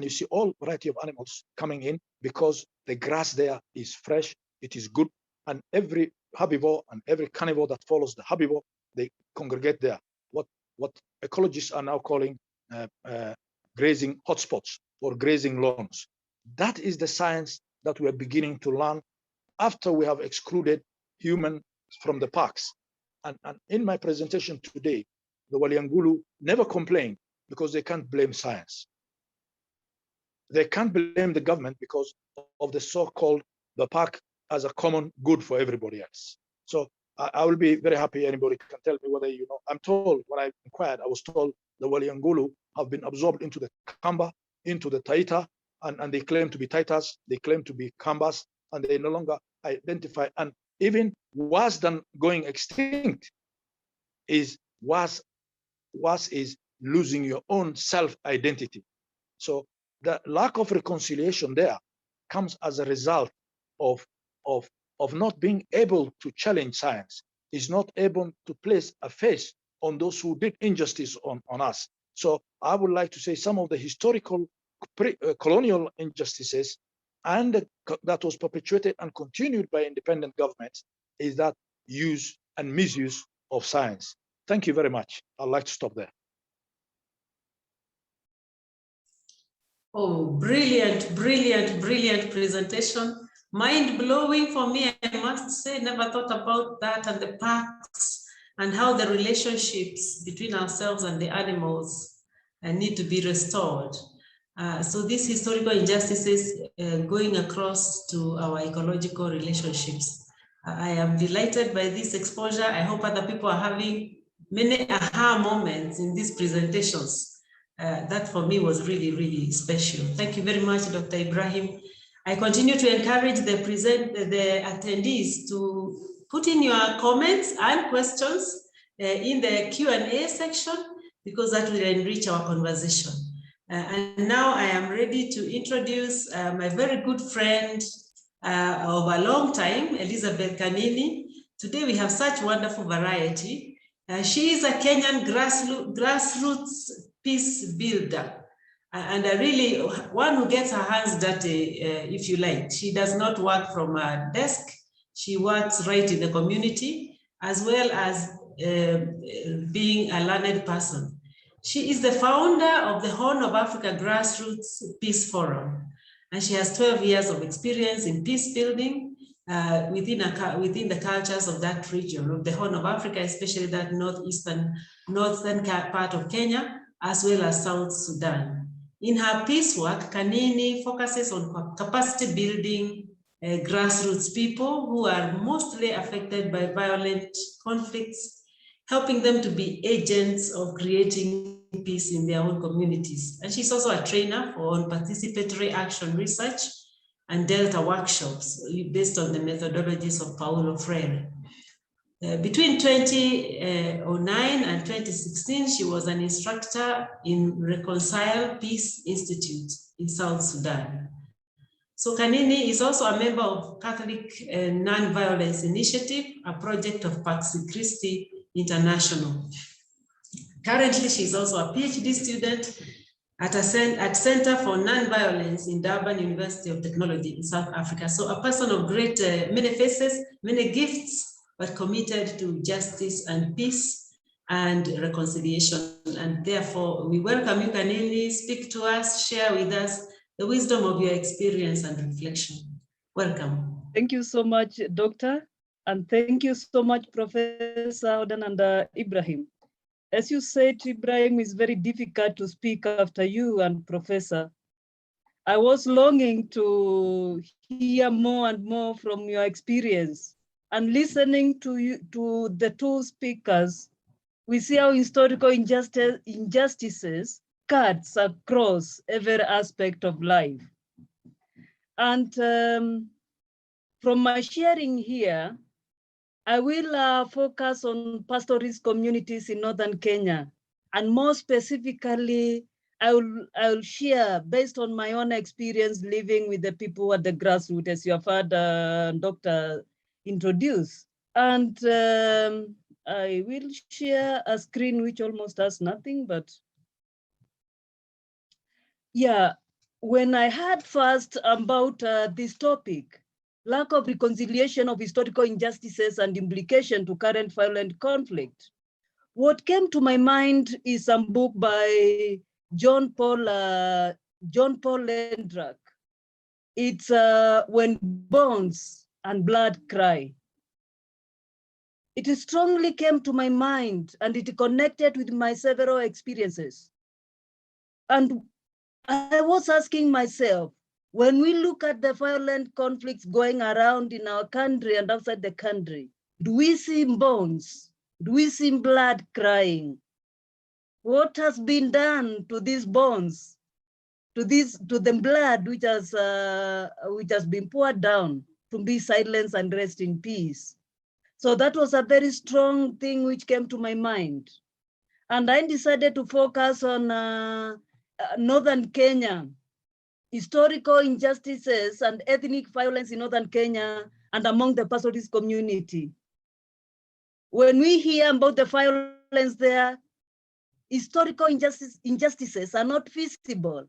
you see all variety of animals coming in because the grass there is fresh, it is good, and every herbivore and every carnivore that follows the herbivore, they congregate there. What ecologists are now calling grazing hotspots or grazing lawns. That is the science that we are beginning to learn after we have excluded humans from the parks. And in my presentation today, the Waliangulu never complain because they can't blame science. They can't blame the government because of the so-called the park as a common good for everybody else. So I will be very happy anybody can tell me whether, you know, I'm told when I inquired, I was told the Waliangulu have been absorbed into the Kamba, into the Taita, and they claim to be Taitas, they claim to be Kambas, and they no longer identify. And even worse than going extinct is worse is losing your own self-identity. So the lack of reconciliation there comes as a result of not being able to challenge science, is not able to place a face on those who did injustice on us. So I would like to say some of the historical colonial injustices and that was perpetuated and continued by independent governments is that use and misuse of science. Thank you very much. I'd like to stop there. Oh, brilliant, brilliant, brilliant presentation. Mind-blowing for me, I must say. Never thought about that, and the parks and how the relationships between ourselves and the animals need to be restored. So these historical injustices going across to our ecological relationships. I am delighted by this exposure. I hope other people are having many aha moments in these presentations. That for me was really, really special. Thank you very much, Dr. Ibrahim. I continue to encourage the attendees to put in your comments and questions in the Q&A section, because that will enrich our conversation. And now I am ready to introduce my very good friend of a long time, Elizabeth Kanini. Today we have such wonderful variety. She is a Kenyan grassroots peace builder. And really one who gets her hands dirty, if you like. She does not work from a desk. She works right in the community, as well as being a learned person. She is the founder of the Horn of Africa Grassroots Peace Forum, and she has 12 years of experience in peace building within the cultures of that region, of the Horn of Africa, especially that northern part of Kenya, as well as South Sudan. In her peace work, Kanini focuses on capacity building grassroots people who are mostly affected by violent conflicts, helping them to be agents of creating peace in their own communities. And she's also a trainer on participatory action research and Delta workshops based on the methodologies of Paulo Freire. Between 2009 and 2016, she was an instructor in Reconcile Peace Institute in South Sudan. So Kanini is also a member of Catholic Nonviolence Initiative, a project of Paxi Christi International. Currently, she's also a PhD student at Center for Nonviolence in Durban University of Technology in South Africa. So a person of great, many faces, many gifts, but committed to justice and peace and reconciliation. And therefore, we welcome you, Kanini. Speak to us, share with us the wisdom of your experience and reflection. Welcome. Thank you so much, Doctor. And thank you so much, Professor Odan and Ibrahim. As you said, Ibrahim, is very difficult to speak after you and Professor. I was longing to hear more and more from your experience, and listening to you, to the two speakers, we see how historical injustices cuts across every aspect of life. And from my sharing here, I will focus on pastoralist communities in Northern Kenya. And more specifically, I will share based on my own experience living with the people at the grassroots, as you have heard Dr. introduce. And I will share a screen which almost has nothing, but yeah, when I heard first about this topic, lack of reconciliation of historical injustices and implication to current violent conflict, what came to my mind is some book by John Paul Lendrak. It's When Bones and Blood Cry. It strongly came to my mind, and it connected with my several experiences. And I was asking myself, when we look at the violent conflicts going around in our country and outside the country, do we see bones? Do we see blood crying? What has been done to these bones, to the blood which has been poured down to be silenced and rest in peace? So that was a very strong thing which came to my mind. And I decided to focus on Northern Kenya, historical injustices and ethnic violence in Northern Kenya and among the pastoralist community. When we hear about the violence there, historical injustices are not visible.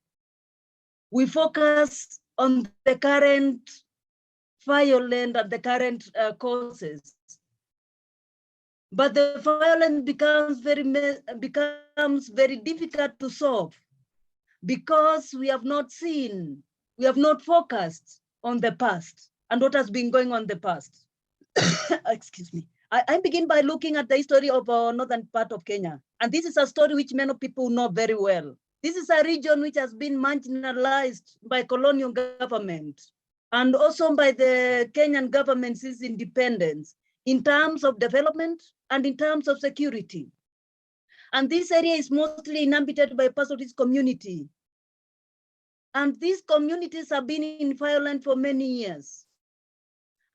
We focus on the current violence and the current causes. But the violence becomes very difficult to solve, because we have not seen, we have not focused on the past and what has been going on in the past. Excuse me. I begin by looking at the history of our northern part of Kenya. And this is a story which many people know very well. This is a region which has been marginalized by colonial government and also by the Kenyan government since independence in terms of development and in terms of security. And this area is mostly inhabited by pastoralist community. And these communities have been in violence for many years.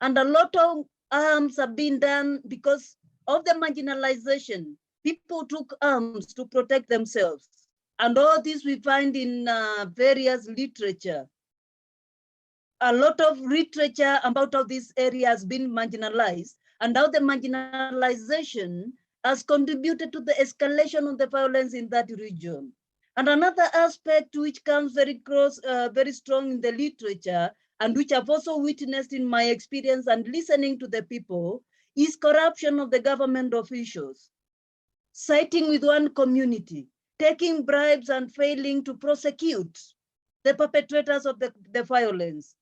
And a lot of harms have been done because of the marginalization. People took arms to protect themselves. And all this we find in various literature. A lot of literature about how this area has been marginalized and how the marginalization has contributed to the escalation of the violence in that region. And another aspect which comes very close, very strong in the literature, and which I've also witnessed in my experience and listening to the people, is corruption of the government officials. Siding with one community, taking bribes and failing to prosecute the perpetrators of the violence.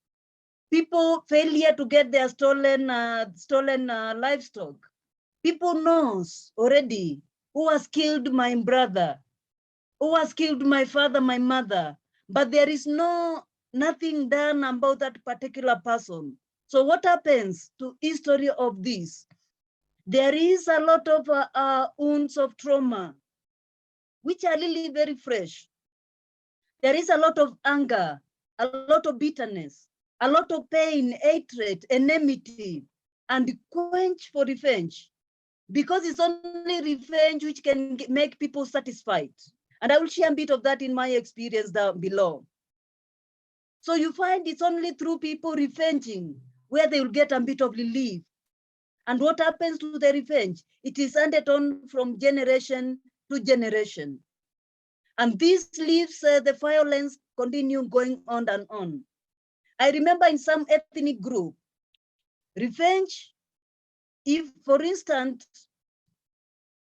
People failure to get their stolen livestock. People knows already who has killed my brother, who has killed my father, my mother, but there is nothing done about that particular person. So what happens to history of this? There is a lot of wounds of trauma, which are really very fresh. There is a lot of anger, a lot of bitterness, a lot of pain, hatred, enmity, and quench for revenge. Because it's only revenge which can make people satisfied. And I will share a bit of that in my experience down below. So you find it's only through people revenging where they will get a bit of relief. And what happens to the revenge? It is handed on from generation to generation. And this leaves the violence continue going on and on. I remember in some ethnic group, revenge, if for instance,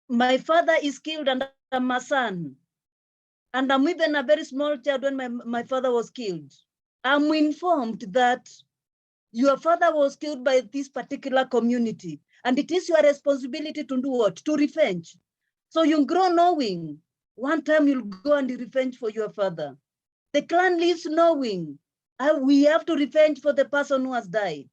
my father is killed and I'm a son, and I'm even a very small child when my father was killed, I'm informed that your father was killed by this particular community, and it is your responsibility to do what? To revenge. So you grow knowing, one time you'll go and revenge for your father. The clan lives knowing, we have to revenge for the person who has died.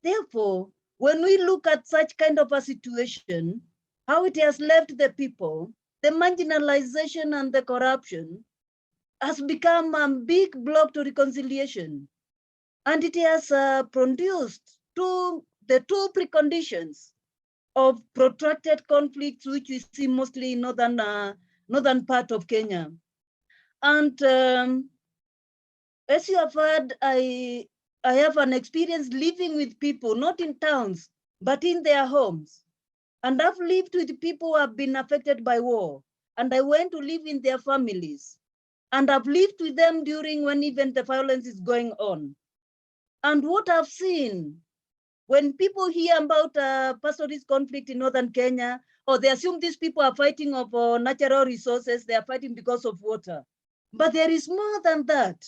Therefore, when we look at such kind of a situation, how it has left the people, the marginalization and the corruption has become a big block to reconciliation. And it has produced the two preconditions of protracted conflicts, which we see mostly in northern part of Kenya. And as you have heard, I have an experience living with people, not in towns, but in their homes. And I've lived with people who have been affected by war. And I went to live in their families. And I've lived with them during when even the violence is going on. And what I've seen, when people hear about pastoralist conflict in northern Kenya, or they assume these people are fighting over natural resources, they are fighting because of water. But there is more than that.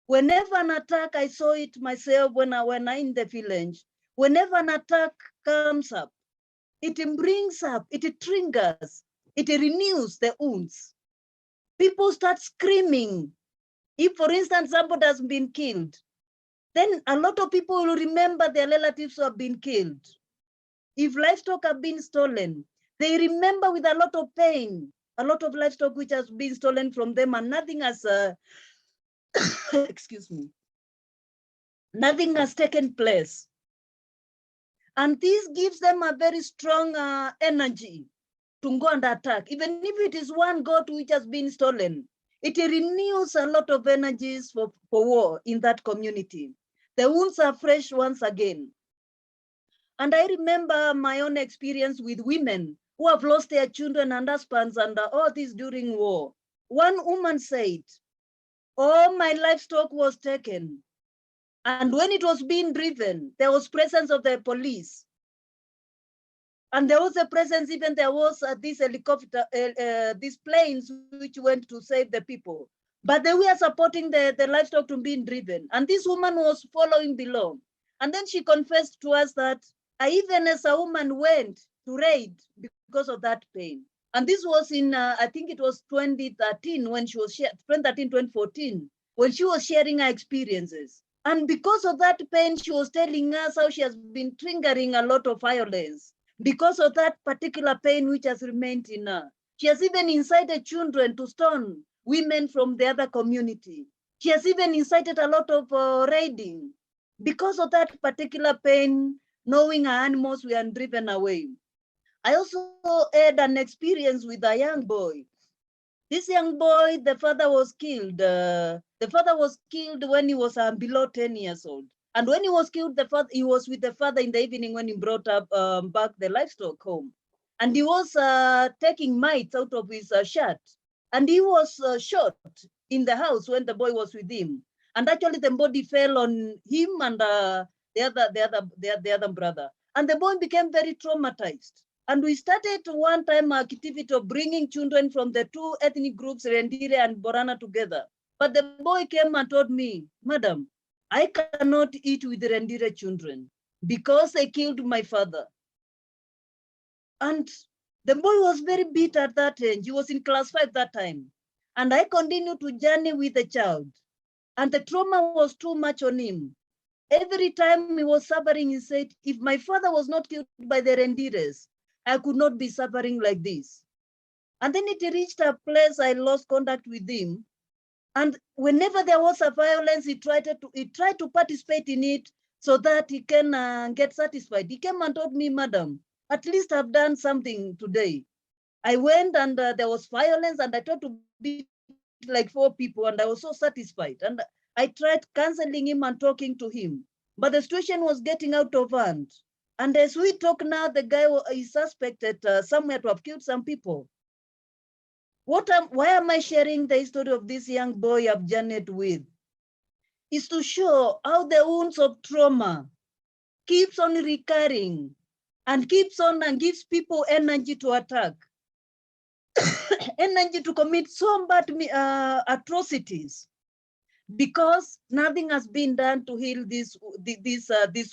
Whenever an attack, I saw it myself when I'm in the village, whenever an attack comes up, it brings up, it triggers, it renews the wounds. People start screaming. If, for instance, somebody has been killed, then a lot of people will remember their relatives who have been killed. If livestock have been stolen, they remember with a lot of pain, a lot of livestock which has been stolen from them, and nothing has, excuse me, nothing has taken place. And this gives them a very strong energy to go and attack. Even if it is one goat which has been stolen, it renews a lot of energies for war in that community. The wounds are fresh once again. And I remember my own experience with women who have lost their children and husbands and all this during war. One woman said, all my livestock was taken. And when it was being driven, there was presence of the police. And there was a presence, even there was this helicopter, these planes which went to save the people. But they were supporting the livestock to being driven. And this woman was following below. And then she confessed to us that I even as a woman went to raid because of that pain. And this was in, I think it was 2013 when she was, 2014, when she was sharing her experiences. And because of that pain, she was telling us how she has been triggering a lot of violence because of that particular pain which has remained in her. She has even incited children to stone women from the other community. She has even incited a lot of raiding because of that particular pain, knowing her animals were driven away. I also had an experience with a young boy. This young boy, the father was killed. The father was killed when he was below 10 years old. And when he was killed, he was with the father in the evening when he brought up back the livestock home. And he was taking mites out of his shirt. And he was shot in the house when the boy was with him. And actually the body fell on him and the other brother. And the boy became very traumatized. And we started one time activity of bringing children from the two ethnic groups, Rendile and Borana, together. But the boy came and told me, Madam, I cannot eat with the Rendile children because they killed my father. And the boy was very bitter at that age. He was in class 5 that time. And I continued to journey with the child. And the trauma was too much on him. Every time he was suffering, he said, if my father was not killed by the Rendiles, I could not be suffering like this. And then it reached a place I lost contact with him. And whenever there was a violence, he tried to participate in it so that he can get satisfied. He came and told me, Madam, at least I've done something today. I went and there was violence and I tried to be like 4 people and I was so satisfied. And I tried counseling him and talking to him, but the situation was getting out of hand. And as we talk now, the guy is suspected somewhere to have killed some people. Why am I sharing the story of this young boy I've journeyed with? Is to show how the wounds of trauma keeps on recurring and keeps on and gives people energy to attack, energy to commit so bad atrocities, because nothing has been done to heal these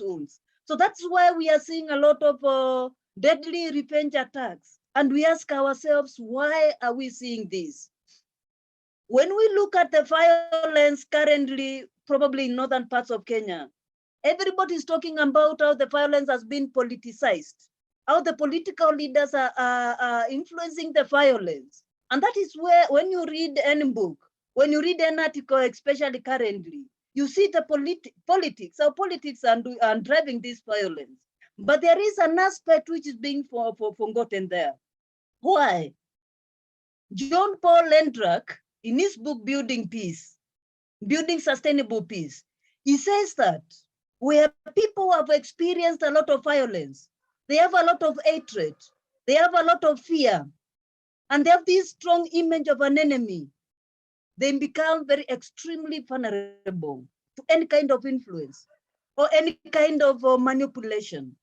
wounds. So that's why we are seeing a lot of deadly revenge attacks. And we ask ourselves, why are we seeing this? When we look at the violence currently, probably in northern parts of Kenya, everybody is talking about how the violence has been politicized, how the political leaders are influencing the violence. And that is where, when you read any book, when you read an article, especially currently, you see the politics, how politics are driving this violence. But there is an aspect which is being forgotten there. Why? John Paul Lendrak, in his book, Building Peace, Building Sustainable Peace, he says that where people have experienced a lot of violence, they have a lot of hatred, they have a lot of fear, and they have this strong image of an enemy, they become very extremely vulnerable to any kind of influence or any kind of manipulation.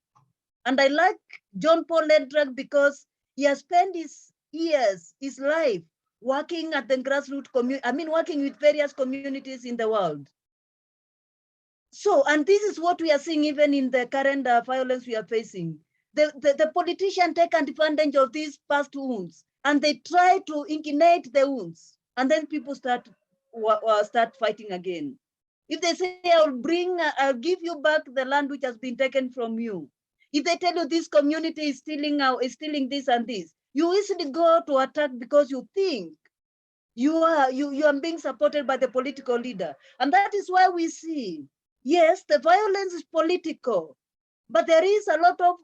And I like John Paul Lendrak because he has spent his years, his life, working at the grassroots community, working with various communities in the world. So, and this is what we are seeing even in the current violence we are facing. The politicians take advantage of these past wounds and they try to ignite the wounds. And then people start fighting again. If they say, I'll give you back the land which has been taken from you. If they tell you this community is stealing this and this, you easily go to attack because you think you are being supported by the political leader. And that is why we see, yes, the violence is political, but there is a lot of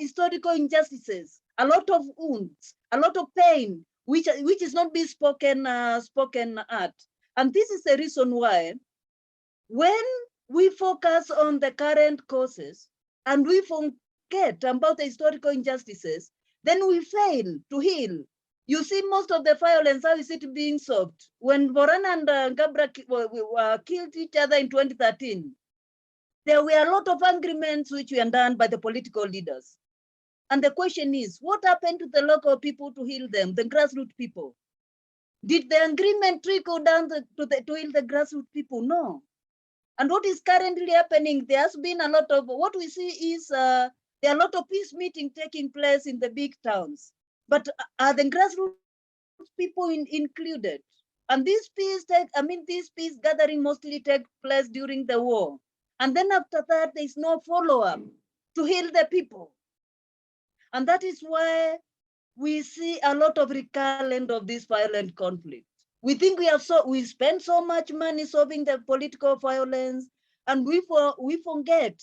historical injustices, a lot of wounds, a lot of pain, which is not being spoken at. And this is the reason why, when we focus on the current causes and we forget about the historical injustices, then we fail to heal. You see, most of the violence, how is it being solved? When Borana and Gabra killed each other in 2013, there were a lot of agreements which were done by the political leaders. And the question is, what happened to the local people to heal them, the grassroots people? Did the agreement trickle down to heal the grassroots people? No. And what is currently happening, there has been a lot of, what we see is there are a lot of peace meetings taking place in the big towns, but are the grassroots people included? And this peace gathering mostly take place during the war. And then after that, there is no follow-up to heal the people. And that is why we see a lot of recurrence of this violent conflict. We think we spend so much money solving the political violence, and we forget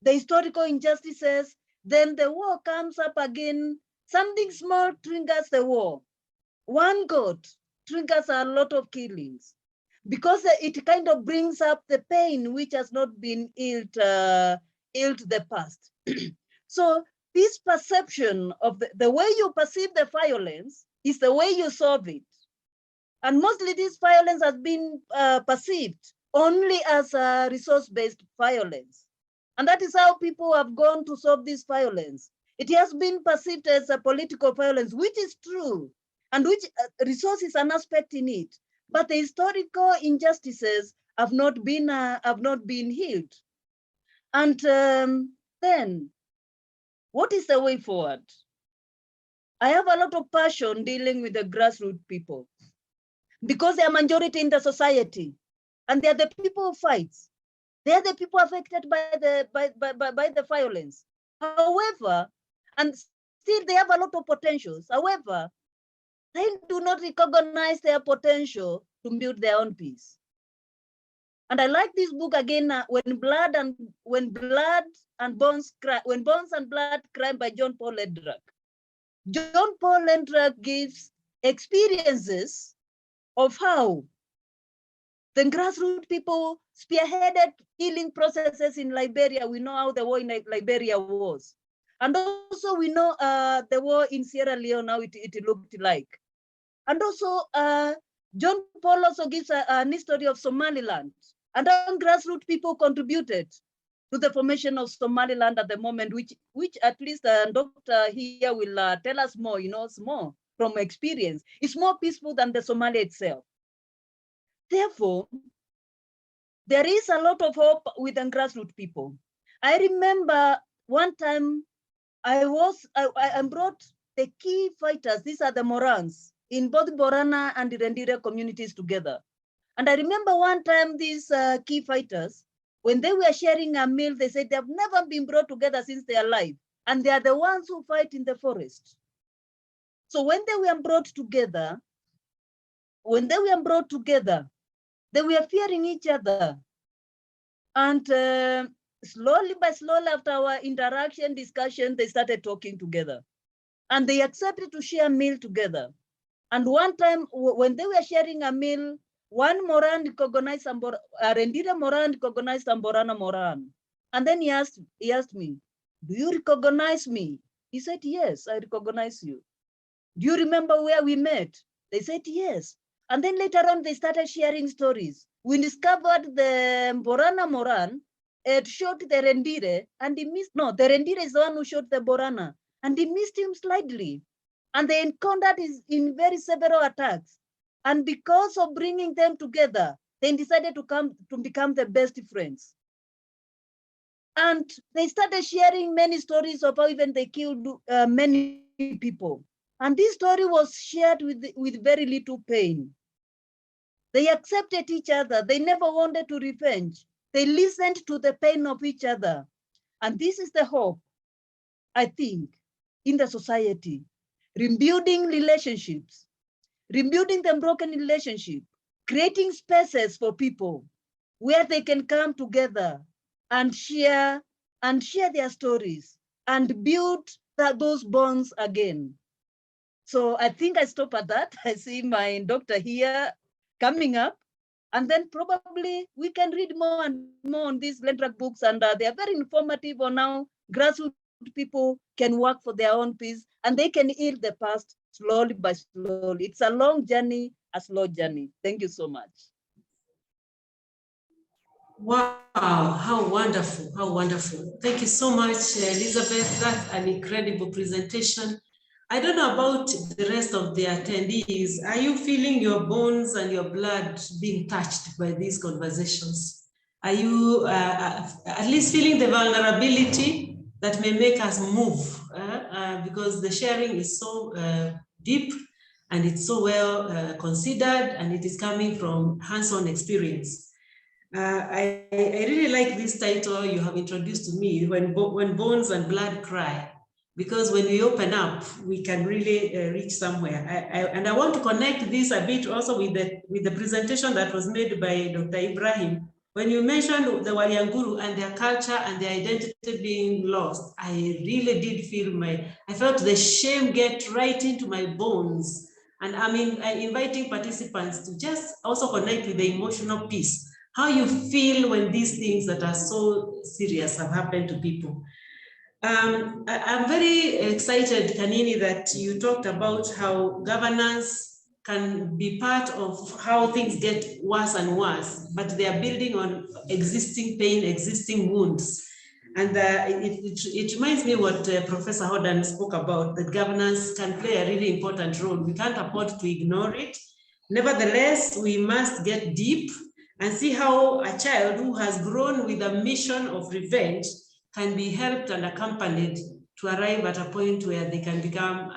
the historical injustices. Then the war comes up again. Something small triggers the war. One goat triggers a lot of killings, because it kind of brings up the pain which has not been healed the past. So this perception of the way you perceive the violence is the way you solve it. And mostly this violence has been perceived only as a resource-based violence. And that is how people have gone to solve this violence. It has been perceived as a political violence, which is true, and which resource is an aspect in it. But the historical injustices have not been healed. And then, what is the way forward? I have a lot of passion dealing with the grassroots people, because they are majority in the society, and they are the people who fight. They are the people affected by the violence. However, and still they have a lot of potentials. However, they do not recognize their potential to build their own peace. And I like this book again, When Bones and Blood Cry by John Paul Lederach. John Paul Lederach gives experiences of how the grassroots people spearheaded healing processes in Liberia. We know how the war in Liberia was. And also we know the war in Sierra Leone, how it looked like. And also John Paul also gives an history of Somaliland, and how grassroots people contributed to the formation of Somaliland at the moment, which at least the doctor here will tell us more, more from experience. It's more peaceful than the Somalia itself. Therefore, there is a lot of hope with the grassroots people. I remember one time I brought the key fighters, these are the Morans, in both Borana and the Rendire communities together. And I remember one time these key fighters, when they were sharing a meal, they said they have never been brought together since they are alive. And they are the ones who fight in the forest. So when they were brought together, they were fearing each other. And slowly after our interaction, discussion, they started talking together. And they accepted to share a meal together. And one time when they were sharing a meal, one Moran recognized Rendire Moran recognized Borana Moran. And then he asked me, do you recognize me? He said, yes, I recognize you. Do you remember where we met? They said, yes. And then later on, they started sharing stories. We discovered the Borana Moran had shot the Rendire, and he missed, no, the Rendire is the one who shot the Borana, and he missed him slightly. And they encountered in very several attacks. And because of bringing them together, they decided to become the best friends. And they started sharing many stories of how even they killed many people. And this story was shared with very little pain. They accepted each other. They never wanted to revenge. They listened to the pain of each other. And this is the hope, I think, in the society. Rebuilding relationships, rebuilding the broken relationship, creating spaces for people where they can come together and share their stories and build those bonds again. So I think I stop at that. I see my doctor here coming up, and then probably we can read more and more on these Lederach books, and they are very informative on how grassroots people can work for their own peace, and they can heal the past slowly by slowly. It's a long journey, a slow journey. Thank you so much. Wow, how wonderful, how wonderful. Thank you so much, Elizabeth. That's an incredible presentation. I don't know about the rest of the attendees. Are you feeling your bones and your blood being touched by these conversations? Are you at least feeling the vulnerability that may make us move? Because the sharing is so deep and it's so well considered, and it is coming from hands-on experience. I really like this title you have introduced to me, When Bones and Blood Cry, because when we open up, we can really reach somewhere. And I want to connect this a bit also with the presentation that was made by Dr. Ibrahim. When you mentioned the Walianguru and their culture and their identity being lost, I really did feel I felt the shame get right into my bones. And I'm inviting participants to just also connect with the emotional piece, how you feel when these things that are so serious have happened to people. I'm very excited, Kanini, that you talked about how governance can be part of how things get worse and worse, but they are building on existing pain, existing wounds. And it reminds me what Professor Hodan spoke about, that governance can play a really important role. We can't afford to ignore it. Nevertheless, we must get deep and see how a child who has grown with a mission of revenge can be helped and accompanied to arrive at a point where they can become,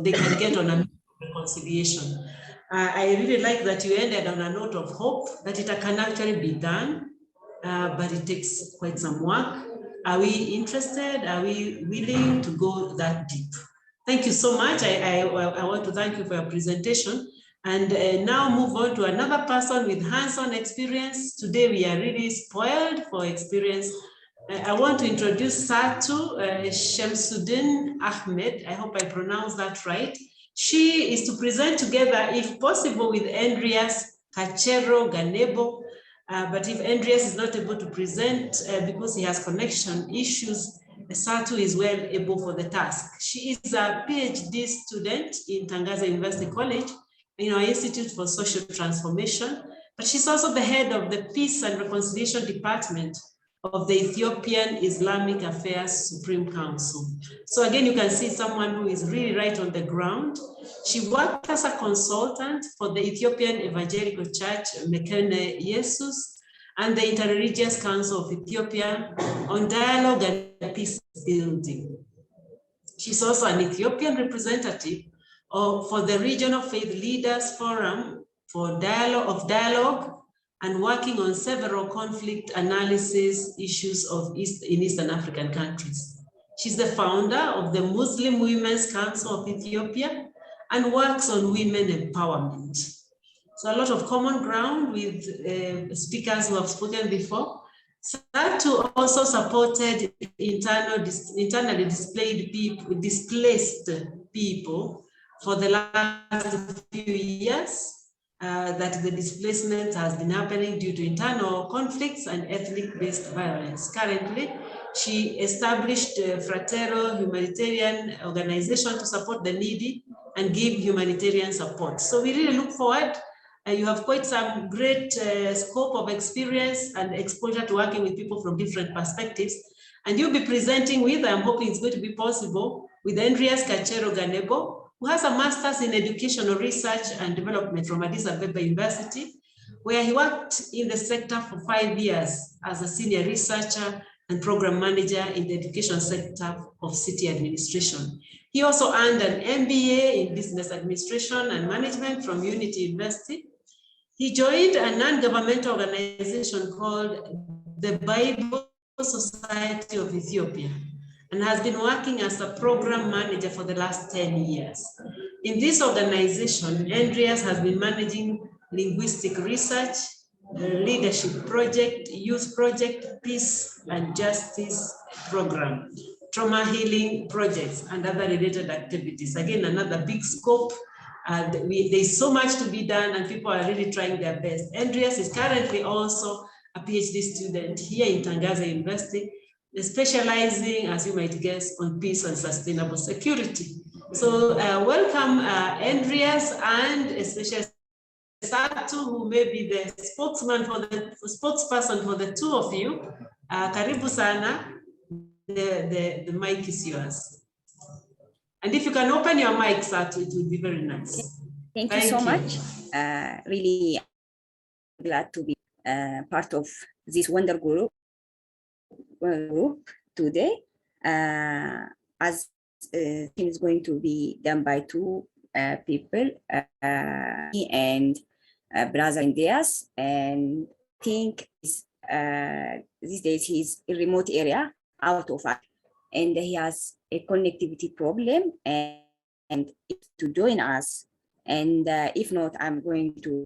they can get on a reconciliation. I really like that you ended on a note of hope that it can actually be done, but it takes quite some work. Are we interested? Are we willing to go that deep? Thank you so much. I want to thank you for your presentation. And now move on to another person with hands-on experience. Today we are really spoiled for experience. I want to introduce Satu Shamsuddin Ahmed. I hope I pronounced that right. She is to present together, if possible, with Andreas Kachero Ganebo. But if Andreas is not able to present because he has connection issues, Satu is well able for the task. She is a PhD student in Tangaza University College, in our Institute for Social Transformation, but she's also the head of the Peace and Reconciliation Department of the Ethiopian Islamic Affairs Supreme Council. So again, you can see someone who is really right on the ground. She worked as a consultant for the Ethiopian Evangelical Church, Mekene Jesus, and the Interreligious Council of Ethiopia on dialogue and peace building. She's also an Ethiopian representative for the Regional Faith Leaders Forum for dialogue and working on several conflict analysis issues in Eastern African countries. She's the founder of the Muslim Women's Council of Ethiopia and works on women empowerment. So a lot of common ground with speakers who have spoken before. Satu also supported internally displaced people for the last few years. That the displacement has been happening due to internal conflicts and ethnic-based violence. Currently, she established a Fratero humanitarian organization to support the needy and give humanitarian support. So we really look forward. You have quite some great scope of experience and exposure to working with people from different perspectives. And you'll be presenting with, I'm hoping it's going to be possible, with Andreas Kachero Ganebo, who has a master's in educational research and development from Addis Ababa University, where he worked in the sector for 5 years as a senior researcher and program manager in the education sector of city administration. He also earned an MBA in business administration and management from Unity University. He joined a non-governmental organization called the Bible Society of Ethiopia, and has been working as a program manager for the last 10 years. In this organization, Andreas has been managing linguistic research, leadership project, youth project, peace and justice program, trauma healing projects, and other related activities. Again, another big scope. There's so much to be done and people are really trying their best. Andreas is currently also a PhD student here in Tangaza University, specializing, as you might guess, on peace and sustainable security. So welcome Andreas, and especially Satu, who may be the spokesperson for the two of you. Karibu sana, the mic is yours. And if you can open your mic, Satu, it would be very nice. Thank you so much. Really glad to be part of this wonderful group today. As it is going to be done by two people, me and brother Andreas, and I think these days he's in a remote area out of us, and he has a connectivity problem and to join us. And if not, I'm going to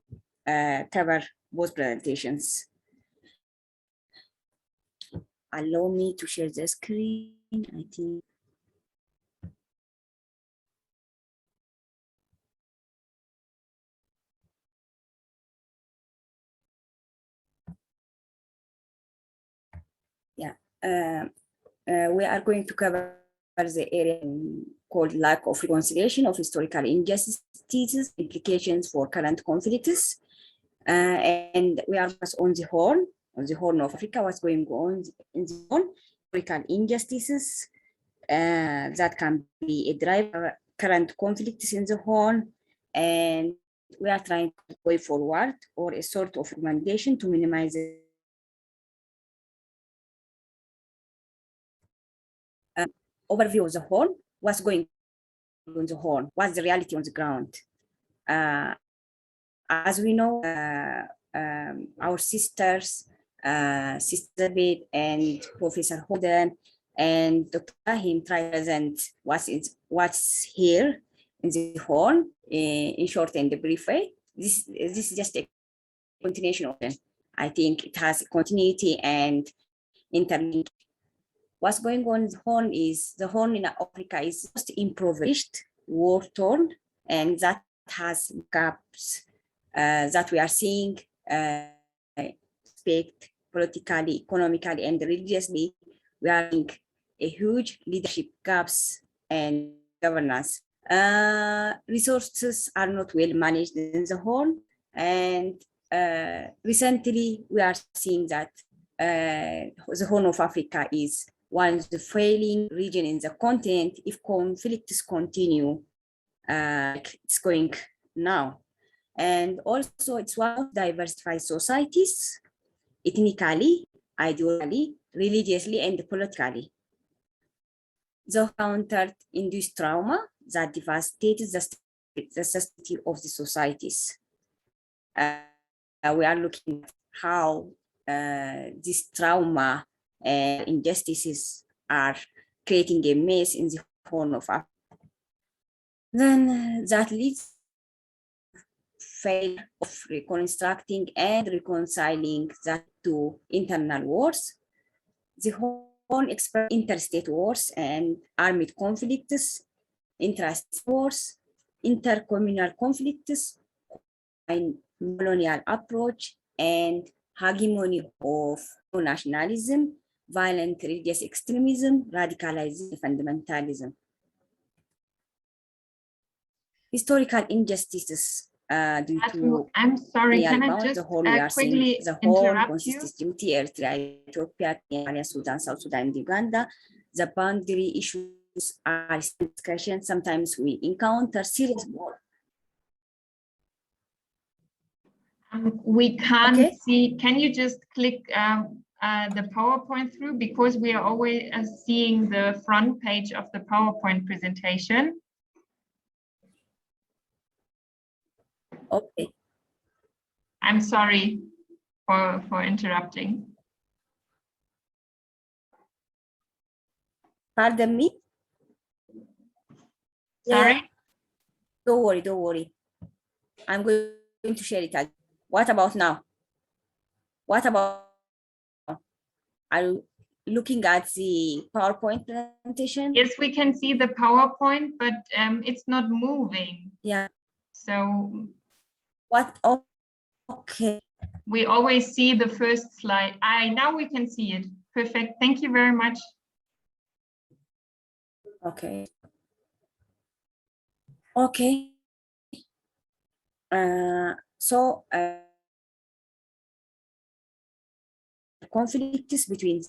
cover both presentations. Allow me to share the screen, I think. we are going to cover the area called lack of reconciliation of historical injustices, implications for current conflicts. And we are on the Horn of Africa, what's going on in the Horn, historical injustices that can be a driver current conflicts in the Horn, and we are trying to go forward or a sort of recommendation to minimize it. Overview of the Horn, what's going on the Horn, what's the reality on the ground. As we know, our sisters, Sister Beth and Professor Holden and Dr. Ibrahim try to present what's here in the Horn in short and brief way. This is just a continuation of it. I think it has continuity and interlink. What's going on in the Horn is the Horn in Africa is most impoverished, war-torn, and that has gaps that we are seeing politically, economically, and religiously. We are seeing a huge leadership gaps and governance. Resources are not well managed in the Horn, and recently we are seeing that the Horn of Africa is one of the failing region in the continent if conflicts continue like it's going now. And also it's one of diversified societies, ethnically, ideologically, religiously, and politically. The counter-induced trauma that devastated the stability of the societies. We are looking at how this trauma and injustices are creating a mess in the Horn of Africa. Then that leads failure of reconstructing and reconciling that to internal wars. The Horn express interstate wars and armed conflicts, intrastate wars, intercommunal conflicts, and colonial approach, and hegemony of nationalism, violent religious extremism, radicalization, fundamentalism. Historical injustices due to I'm sorry, can I just quickly interrupt you? Djibouti, Eritrea, Ethiopia, Kenya, Sudan, South Sudan, and Uganda. The boundary issues are discussion. Sometimes we encounter serious war. We can't see. Can you just click the PowerPoint through, because we are always seeing the front page of the PowerPoint presentation. Okay. I'm sorry for interrupting. Pardon me? Sorry? Yeah. Don't worry. I'm going to share it again. What about now? What about now? Are you looking at the PowerPoint presentation? Yes, we can see the PowerPoint, but it's not moving. Yeah. So what? Oh, okay. We always see the first slide. Now we can see it. Perfect. Thank you very much. Okay. Conflicts between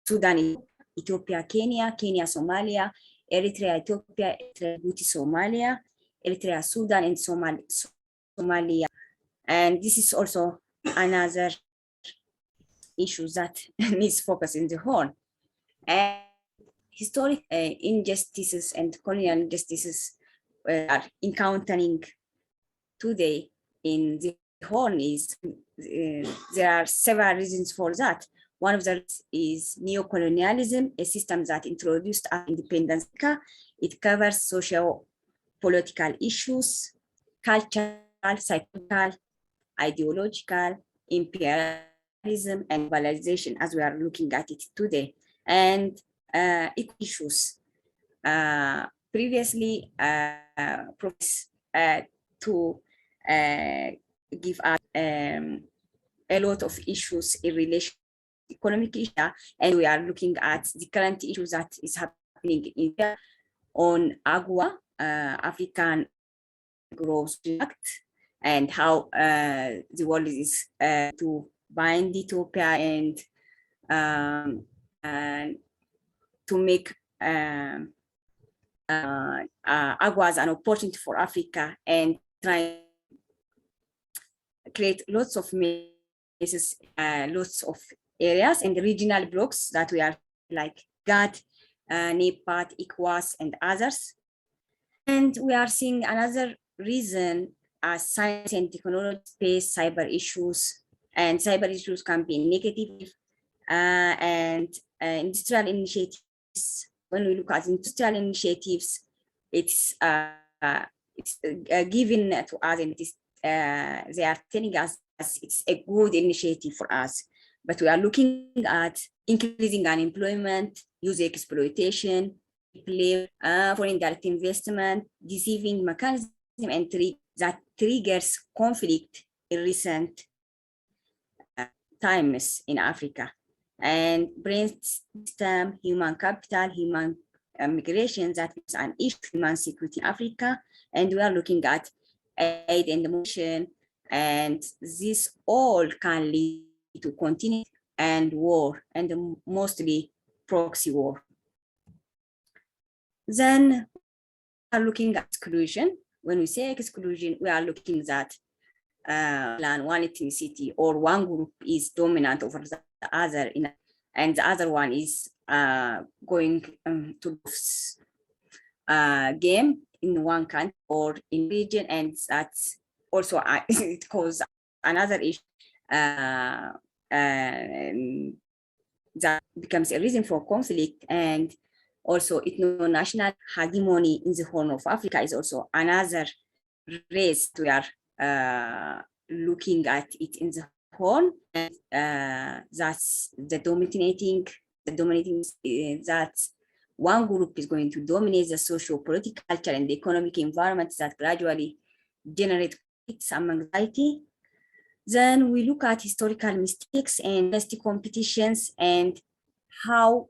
Sudan, Ethiopia, Kenya, Somalia, Eritrea, Ethiopia, Eritrea, Djibouti, Somalia, Eritrea, Sudan, and Somalia. And this is also another issue that needs focus in the Horn. And historic injustices and colonial injustices are encountering today in the Horn is there are several reasons for that. One of them is neocolonialism, a system that introduced independence. It covers social, political issues, cultural, psychological, ideological, imperialism, and globalization, as we are looking at it today, and issues. Previously, to give us a lot of issues in relation to economic issue, and we are looking at the current issues that is happening in India on AGWA, African Growth Act, and how the world is to bind Ethiopia and to make AGWA as an opportunity for Africa, and try to create lots of places, lots of areas and regional blocks that we are like GATT, NEPAD, ECOWAS, and others. And we are seeing another reason as science and technology space, cyber issues, and cyber issues can be negative, and industrial initiatives. When we look at industrial initiatives, it's given to us, and it is, they are telling us it's a good initiative for us. But we are looking at increasing unemployment, user exploitation, foreign direct investment, deceiving mechanism, and that triggers conflict in recent times in Africa. And brain system, human capital, human migration, that is an issue of human security in Africa. And we are looking at aid and motion, and this all can lead to continued and war, and mostly proxy war. Then we are looking at exclusion. When we say exclusion, we are looking at one ethnicity or one group is dominant over the other, and the other one is going to game in one country or in region, and that's also it causes another issue that becomes a reason for conflict. And also ethno-national hegemony in the Horn of Africa is also another race we are looking at it in the Horn. And that's the dominating that one group is going to dominate the social, political, cultural, and economic environments that gradually generate conflicts among society. Then we look at historical mistakes and domestic competitions, and how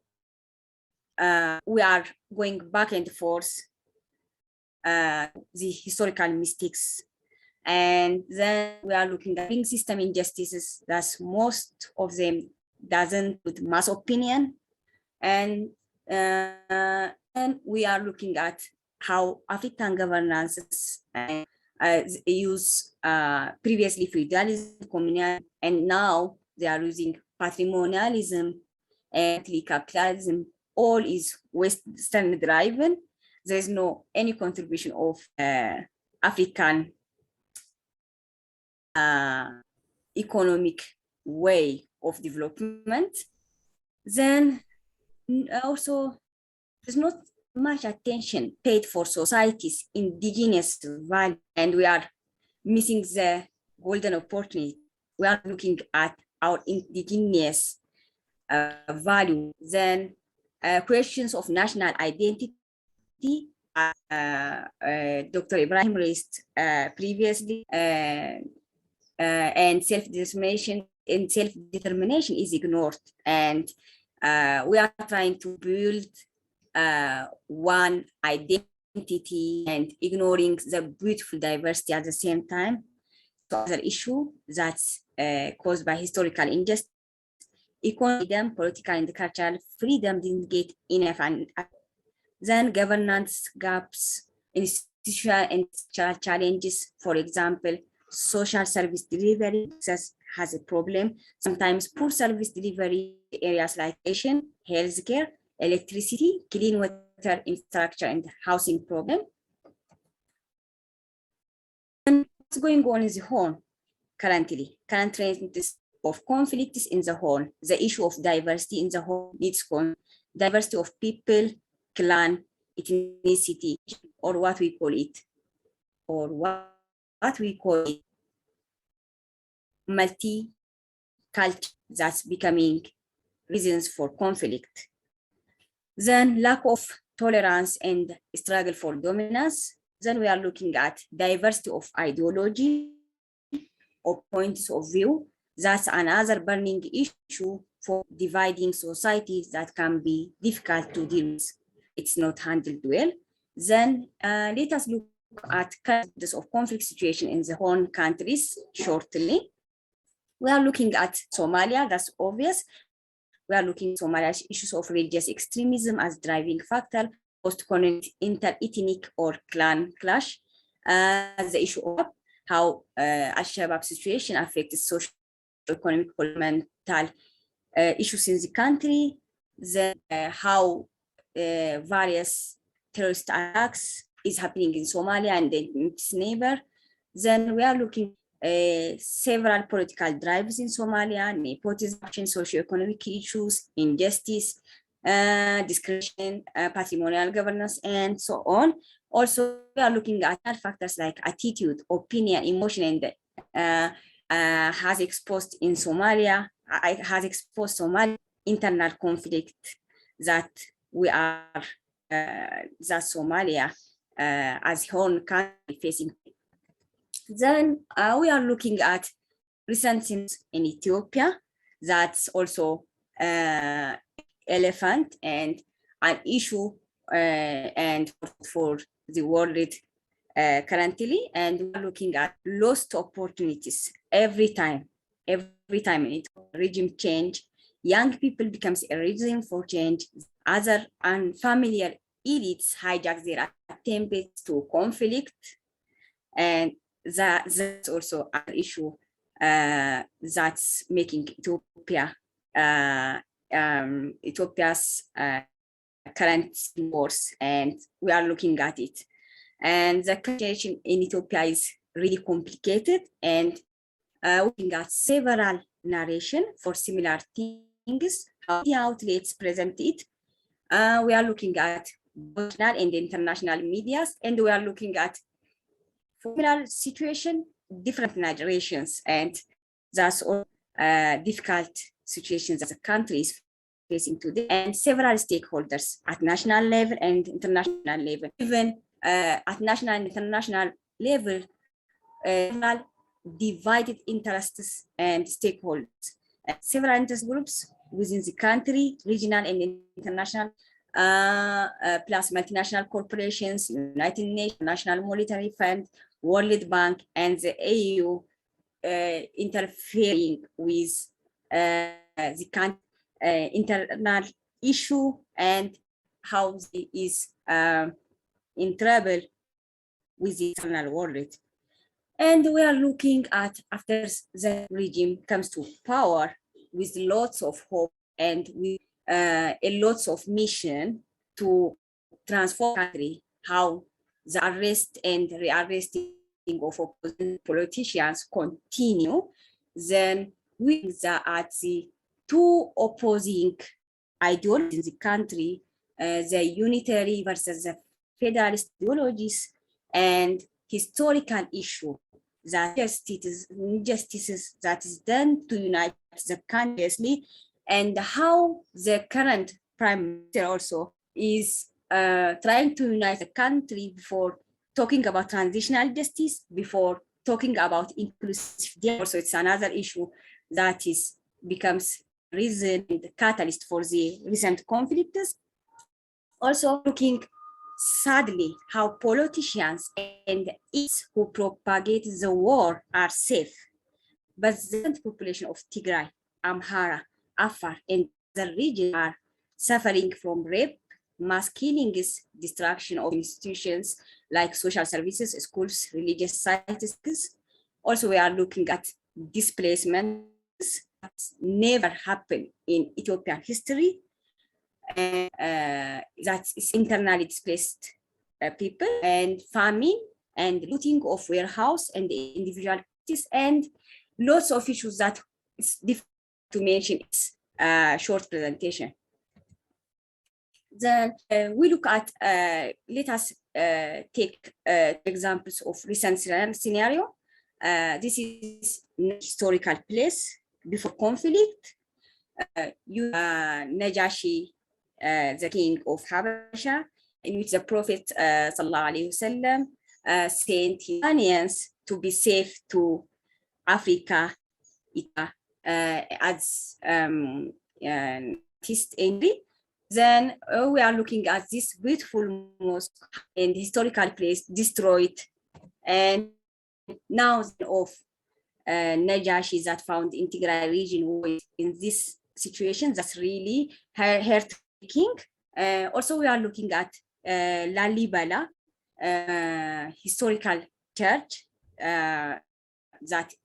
we are going back and forth the historical mistakes. And then we are looking at system injustices, that's most of them doesn't put mass opinion. And we are looking at how African governances use previously feudalism, communalism, and now they are using patrimonialism and capitalism. All is Western driven. There is no any contribution of African economic way of development. Then also there's not much attention paid for society's indigenous value, and we are missing the golden opportunity. We are looking at our indigenous value. Then questions of national identity, Dr. Ibrahim raised previously, and self-determination is ignored. And we are trying to build one identity and ignoring the beautiful diversity at the same time. So other issue that's caused by historical injustice, economic freedom, political and cultural freedom didn't get enough, and then governance gaps, institutional and structural challenges. For example, social service delivery has a problem. Sometimes poor service delivery areas like education, healthcare, electricity, clean water infrastructure, and housing problem. And what's going on in the Horn currently? Current trends of conflicts in the Horn. The issue of diversity in the Horn needs diversity of people, clan, ethnicity, or what we call it, multi-culture, that's becoming reasons for conflict. Then lack of tolerance and struggle for dominance. Then we are looking at diversity of ideology or points of view. That's another burning issue for dividing societies that can be difficult to deal with. It's not handled well. Then let us look at causes of conflict situation in the home countries shortly. We are looking at Somalia, that's obvious. We are looking at Somalia's issues of religious extremism as driving factor, post-colonial inter-ethnic or clan clash, the issue of how Al-Shabaab situation affects social, economic, mental issues in the country, then how various terrorist attacks is happening in Somalia and its neighbor. Then we are looking several political drives in Somalia, nepotism, socioeconomic issues, injustice, discrimination, patrimonial governance, and so on. Also, we are looking at factors like attitude, opinion, emotion, and has exposed in Somalia, internal conflict that we are, that Somalia as whole country facing. Then we are looking at recent things in Ethiopia. That's also elephant and an issue and for the world currently. And we're looking at lost opportunities every time it regime change, young people becomes a reason for change. Other unfamiliar elites hijack their attempts to conflict, and that's also an issue that's making Ethiopia Ethiopia's current wars, and we are looking at it. And the situation in Ethiopia is really complicated, and looking at several narration for similar things, how the outlets present it. We are looking at national and international medias, and we are looking at similar situation, different narrations, and that's all difficult situations that the country is facing today, and several stakeholders at national level and international level. Even at national and international level, divided interests and stakeholders. Several interest groups within the country, regional and international, plus multinational corporations, United Nations, National Monetary Fund, World Bank, and the EU interfering with the country internal issue and how it is in trouble with the internal world. And we are looking at after the regime comes to power with lots of hope and with lots of mission to transform the country, how the arrest and rearresting of opposition politicians continue, then we are at the two opposing ideologies in the country, the unitary versus the federalist ideologies, and historical issue that injustices that is done to unite the country, and how the current prime minister also is trying to unite the country before talking about transitional justice, before talking about inclusive. Also, it's another issue that is becomes reason and the catalyst for the recent conflicts. Also looking sadly how politicians and elites who propagate the war are safe, but the population of Tigray, Amhara, Afar, and the region are suffering from rape, mass killings, destruction of institutions like social services, schools, religious sites. Also, we are looking at displacements that never happened in Ethiopian history. That is internally displaced people, and famine and looting of warehouse and individual activities, and lots of issues that it's difficult to mention in short presentation. Then we look at, let us take examples of recent scenario. This is historical place before conflict. Najashi, the king of Habasha, in which the Prophet sallallahu alaihi wasallam sent his companions to be safe to Africa, as hist entry. Then we are looking at this beautiful mosque and historical place destroyed, and now of Najashi that found in Tigray region in this situation. That's really heartbreaking. Also, we are looking at Lalibela historical church that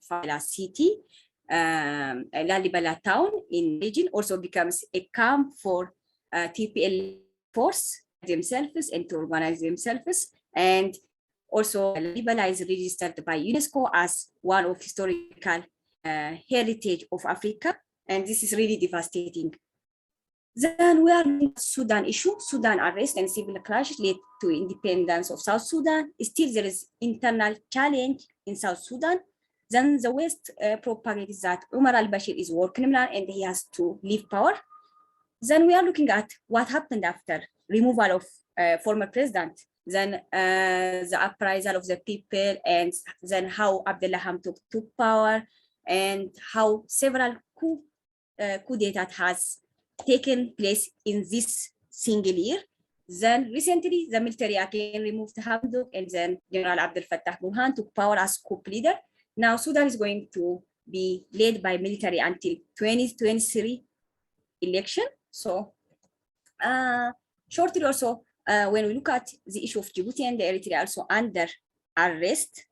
Fala city, Lalibela town in region also becomes a camp for TPL force themselves and to organize themselves. And also Lalibela is registered by UNESCO as one of historical heritage of Africa. And this is really devastating. Then we are in Sudan issue. Sudan arrest and civil clash led to independence of South Sudan. Still, there is internal challenge in South Sudan. Then the West propagates that Umar al-Bashir is war criminal and he has to leave power. Then we are looking at what happened after removal of former president. Then the uprisal of the people, and then how Abdullah Hamdok took power, and how several coup d'etat has taken place in this single year. Then recently, the military again removed Hamdok, and then General Abdel Fattah Burhan took power as coup leader. Now Sudan is going to be led by military until 2023 election. So shortly also, when we look at the issue of Djibouti and Eritrea also under arrest,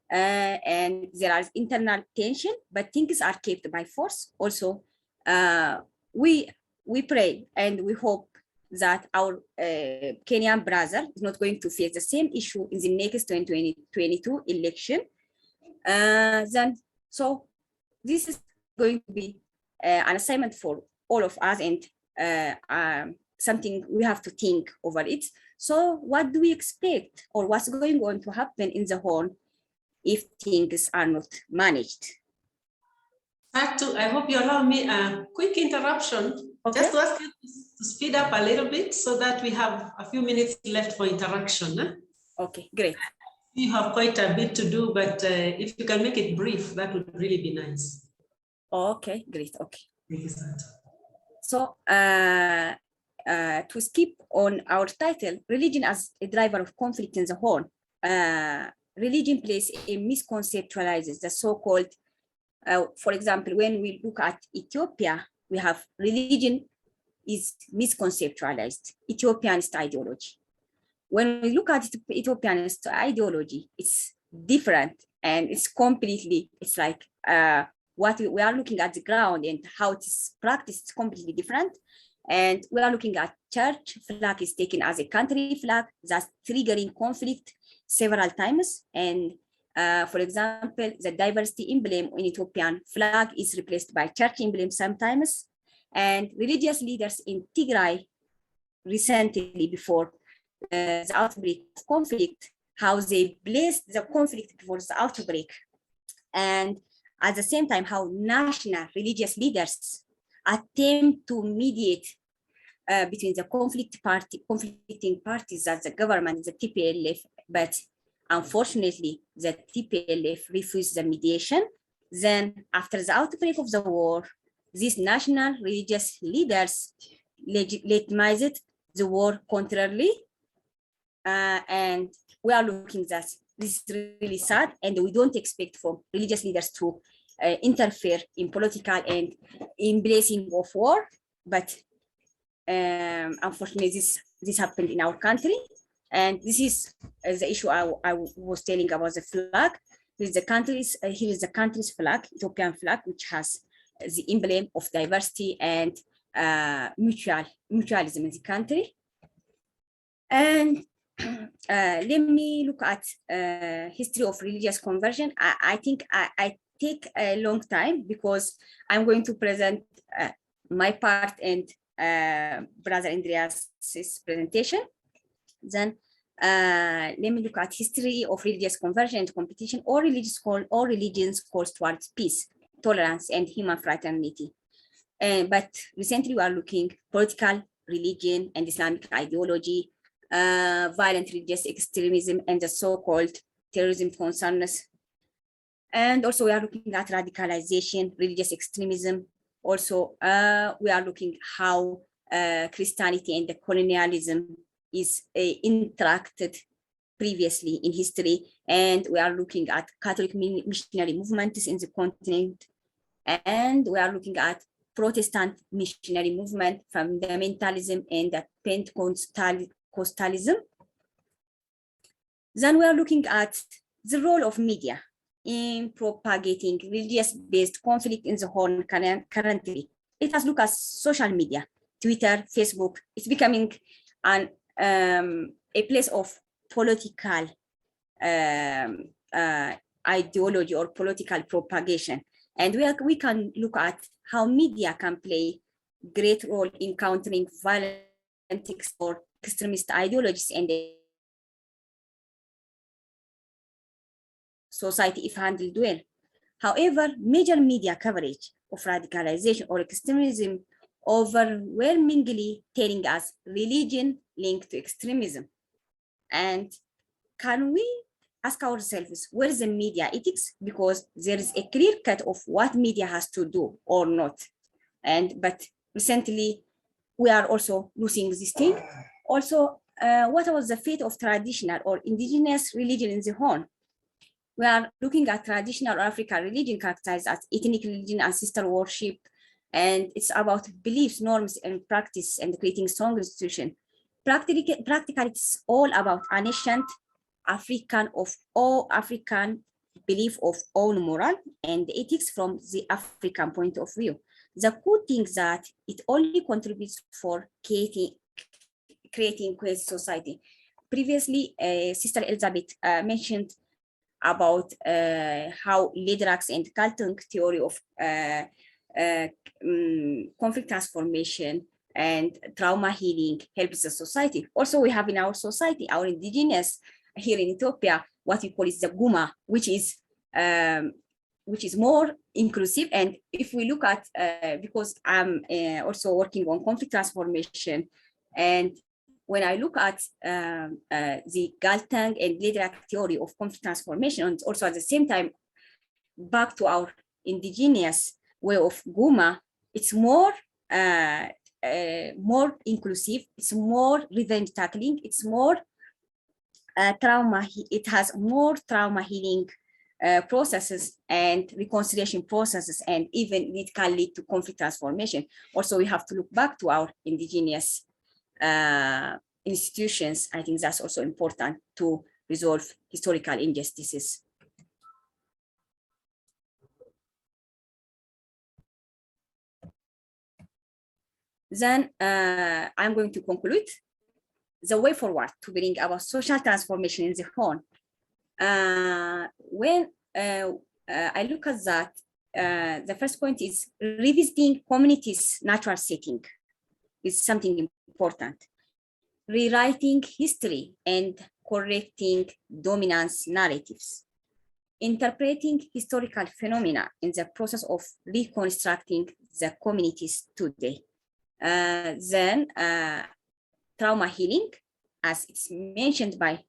and there is internal tension, but things are kept by force. Also, we pray and we hope that our Kenyan brother is not going to face the same issue in the next 2022 election. Then, so this is going to be an assignment for all of us, and something we have to think over it. So what do we expect, or what's going on to happen in the Horn if things are not managed? I hope you allow me a quick interruption, okay, just to ask you to speed up a little bit so that we have a few minutes left for interaction. Eh? Okay, great. You have quite a bit to do, but if you can make it brief, that would really be nice. Okay, great. Okay. Thank you, Santa. So to skip on our title, religion as a driver of conflict in the Horn, religion plays a misconceptualizes the so-called, for example, when we look at Ethiopia, we have religion is misconceptualized, Ethiopianist ideology. When we look at Ethiopianist ideology, it's different, and it's completely, it's like what we are looking at the ground and how it is practiced is completely different. And we are looking at church flag is taken as a country flag, that's triggering conflict several times. And for example, the diversity emblem in Ethiopian flag is replaced by church emblem sometimes. And religious leaders in Tigray recently, before the outbreak of conflict, how they blessed the conflict before the outbreak. And at the same time, how national religious leaders attempt to mediate between the conflicting parties, that's the government, the TPLF, but unfortunately, the TPLF refused the mediation. Then after the outbreak of the war, these national religious leaders legitimized the war contrarily. And we are looking at this is really sad, and we don't expect for religious leaders to interfere in political and embracing of war, but unfortunately this happened in our country. And this is the issue I was telling about the flag. Here is the country's flag, Ethiopian flag, which has the emblem of diversity and mutualism in the country. And let me look at history of religious conversion. I think I take a long time because I'm going to present my part and Brother Andreas's presentation. Then let me look at history of religious conversion and competition. All religions calls towards peace, tolerance, and human fraternity. But recently we are looking political religion and Islamic ideology, violent religious extremism, and the so-called terrorism concerns. And also we are looking at radicalization, religious extremism. Also, we are looking how Christianity and the colonialism is interacted previously in history. And we are looking at Catholic missionary movements in the continent. And we are looking at Protestant missionary movement, fundamentalism, and the Pentecostalism. Then we are looking at the role of media in propagating religious-based conflict in the Horn currently. Let us look at social media, Twitter, Facebook. It's becoming a place of political ideology or political propagation. And we can look at how media can play great role in countering violent or extremist ideologies and society if handled well. However, major media coverage of radicalization or extremism overwhelmingly telling us religion linked to extremism. And can we ask ourselves, where is the media ethics? Because there is a clear cut of what media has to do or not. But recently, we are also losing this thing. Also, what was the fate of traditional or indigenous religion in the Horn? We are looking at traditional African religion characterized as ethnic religion, ancestor worship, and it's about beliefs, norms, and practice, and creating strong institutions. Practically, it's all about an ancient African belief of own moral and ethics from the African point of view. The good thing is that it only contributes for creating queer society. Previously, Sister Elizabeth mentioned about how Lidrax and Galtung theory of conflict transformation and trauma healing helps the society. Also, we have in our society, our indigenous here in Ethiopia, what we call is the Guma, which is more inclusive. And if we look at, because I'm also working on conflict transformation, and when I look at the Galtung and Lidrax theory of conflict transformation, and also at the same time, back to our indigenous way of Guma, it's more inclusive, it's more revenge tackling, it's more it has more trauma healing processes and reconciliation processes, and even it can lead to conflict transformation. Also, we have to look back to our indigenous institutions. I think that's also important to resolve historical injustices. Then I'm going to conclude the way forward to bring about social transformation in the Horn. When I look at that, the first point is revisiting communities' natural setting is something important. Rewriting history and correcting dominance narratives. Interpreting historical phenomena in the process of reconstructing the communities today. Then trauma healing, as it's mentioned by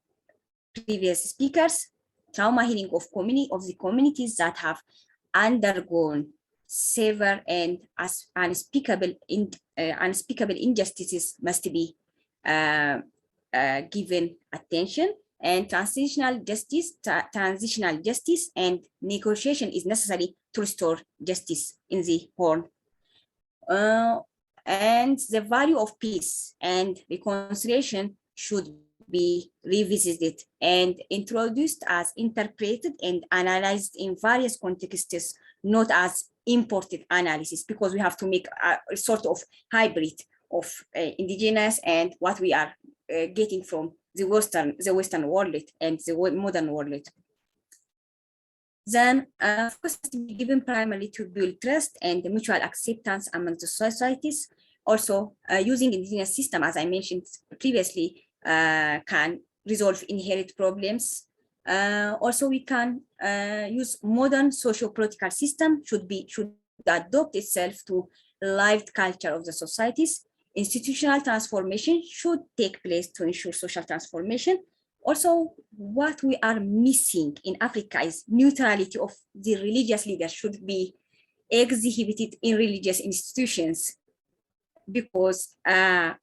previous speakers, trauma healing of the communities that have undergone severe and unspeakable injustices must be given attention, and transitional justice and negotiation is necessary to restore justice in the Horn. And the value of peace and reconciliation should be revisited and introduced as interpreted and analyzed in various contexts, not as imported analysis, because we have to make a sort of hybrid of indigenous and what we are getting from the Western world and the modern world. Then focus to be given primarily to build trust and mutual acceptance among the societies. Also, using indigenous system, as I mentioned previously, can resolve inherent problems. Also, we can use modern socio-political system should adopt itself to lived culture of the societies. Institutional transformation should take place to ensure social transformation. Also, what we are missing in Africa is neutrality of the religious leaders should be exhibited in religious institutions, because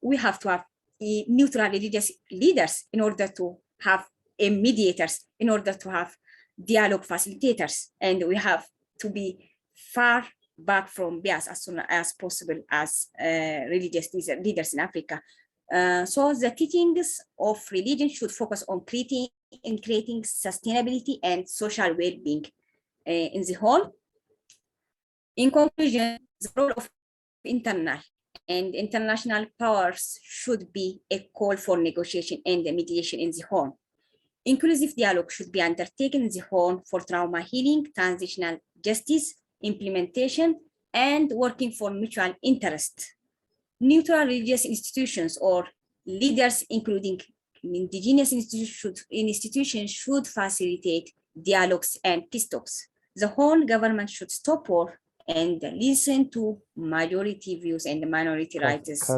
we have to have neutral religious leaders in order to have mediators, in order to have dialogue facilitators, and we have to be far back from bias as soon as possible as religious leaders in Africa. So the teachings of religion should focus on creating sustainability and social well-being in the whole. In conclusion, the role of internal and international powers should be a call for negotiation and mediation in the Horn. Inclusive dialogue should be undertaken in the Horn for trauma healing, transitional justice, implementation, and working for mutual interest. Neutral religious institutions or leaders, including indigenous institutions, should facilitate dialogues and peace talks. The Horn government should stop war and listen to majority views and minority rights.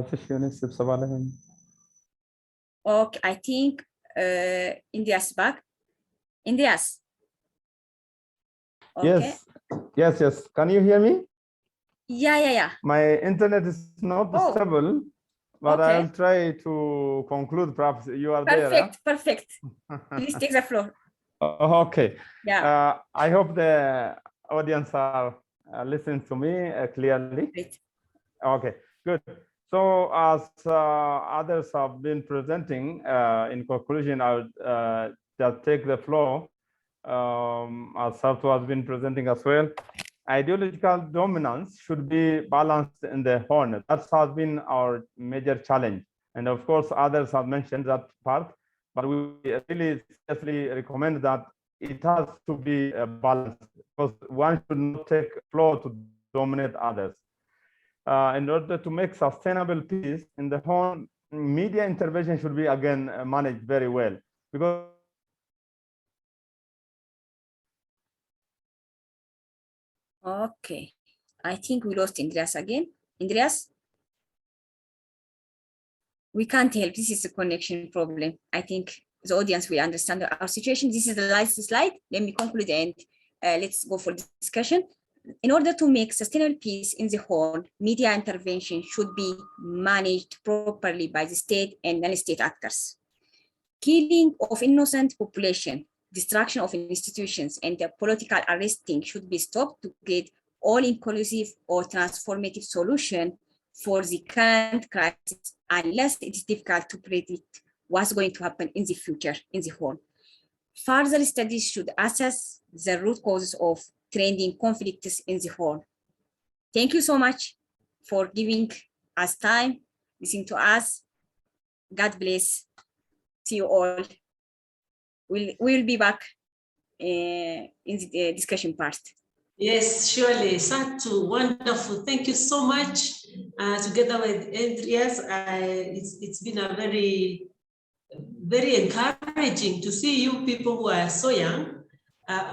Okay, I think India's back. India's. Okay. Yes. Can you hear me? Yeah. My internet is not stable, but okay. I'll try to conclude. Perhaps you are there. Perfect. Please take the floor. Okay. Yeah. I hope the audience are listening to me clearly. Great. Okay, good. So as others have been presenting, in conclusion, I would just take the floor, as Sarto has been presenting as well. Ideological dominance should be balanced in the Horn. That has been our major challenge. And of course, others have mentioned that part, but we really seriously recommend that it has to be balanced, because one should not take floor to dominate others. In order to make sustainable peace in the Horn, media intervention should be again managed very well, because okay, I think we lost Andreas again. Andreas, we can't help. This is a connection problem. I think the audience will understand our situation. This is the last slide. Let me conclude and let's go for discussion. In order to make sustainable peace in the Horn, media intervention should be managed properly by the state and non-state actors. Killing of innocent population, destruction of institutions, and the political arresting should be stopped to create all-inclusive or transformative solution for the current crisis, unless it is difficult to predict what's going to happen in the future in the Horn. Further studies should assess the root causes of trending conflicts in the Horn. Thank you so much for giving us time, listening to us. God bless. See you all. We'll be back in the discussion part. Yes, surely. Satu, wonderful. Thank you so much. Together with Andreas, it's been a very encouraging to see you people who are so young,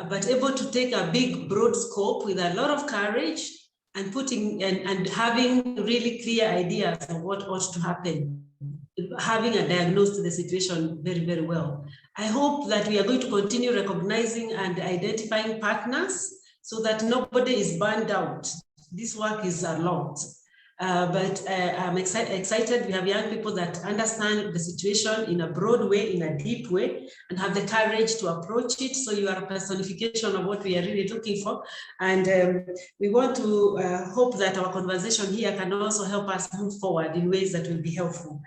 but able to take a big, broad scope with a lot of courage and putting and having really clear ideas of what ought to happen, having a diagnosis to the situation very, very well. I hope that we are going to continue recognizing and identifying partners so that nobody is burned out. This work is a lot. But I'm excited. We have young people that understand the situation in a broad way, in a deep way, and have the courage to approach it. So you are a personification of what we are really looking for. And we want to hope that our conversation here can also help us move forward in ways that will be helpful.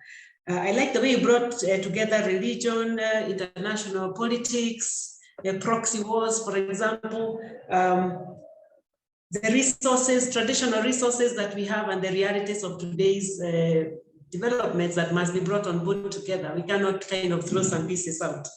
I like the way you brought together religion, international politics, proxy wars, for example, the resources, traditional resources that we have, and the realities of today's developments that must be brought on board together. We cannot kind of throw some pieces out.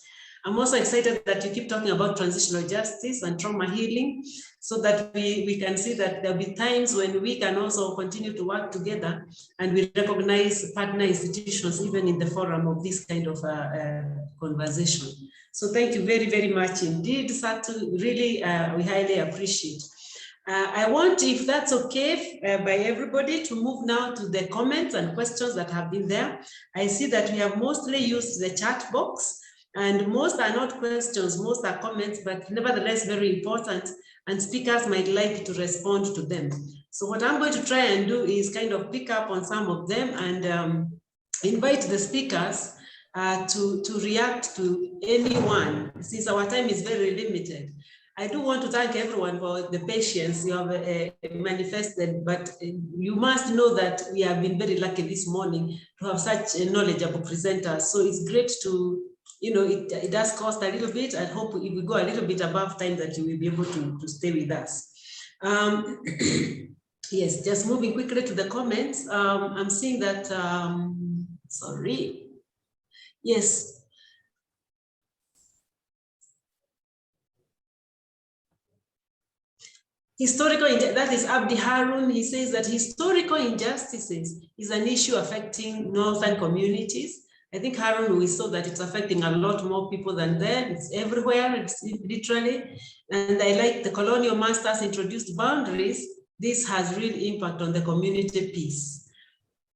I'm also excited that you keep talking about transitional justice and trauma healing, so that we can see that there'll be times when we can also continue to work together and we recognize partner institutions even in the forum of this kind of conversation. So thank you very, very much indeed, Satu. Really, we highly appreciate. I want, if that's okay by everybody, to move now to the comments and questions that have been there. I see that we have mostly used the chat box, And most are not questions, most are comments, but nevertheless very important, and speakers might like to respond to them. So what I'm going to try and do is kind of pick up on some of them and invite the speakers to react to anyone, since our time is very limited. I do want to thank everyone for the patience you have manifested, but you must know that we have been very lucky this morning to have such knowledgeable presenters. So it's great to, you know, it does cost a little bit. I hope if we go a little bit above time that you will be able to stay with us. Yes, just moving quickly to the comments. I'm seeing that, sorry. Yes. That is Abdi Harun. He says that historical injustices is an issue affecting northern communities. I think Harun, we saw that it's affecting a lot more people than that. It's everywhere, it's literally. And I like the colonial masters introduced boundaries. This has real impact on the community peace.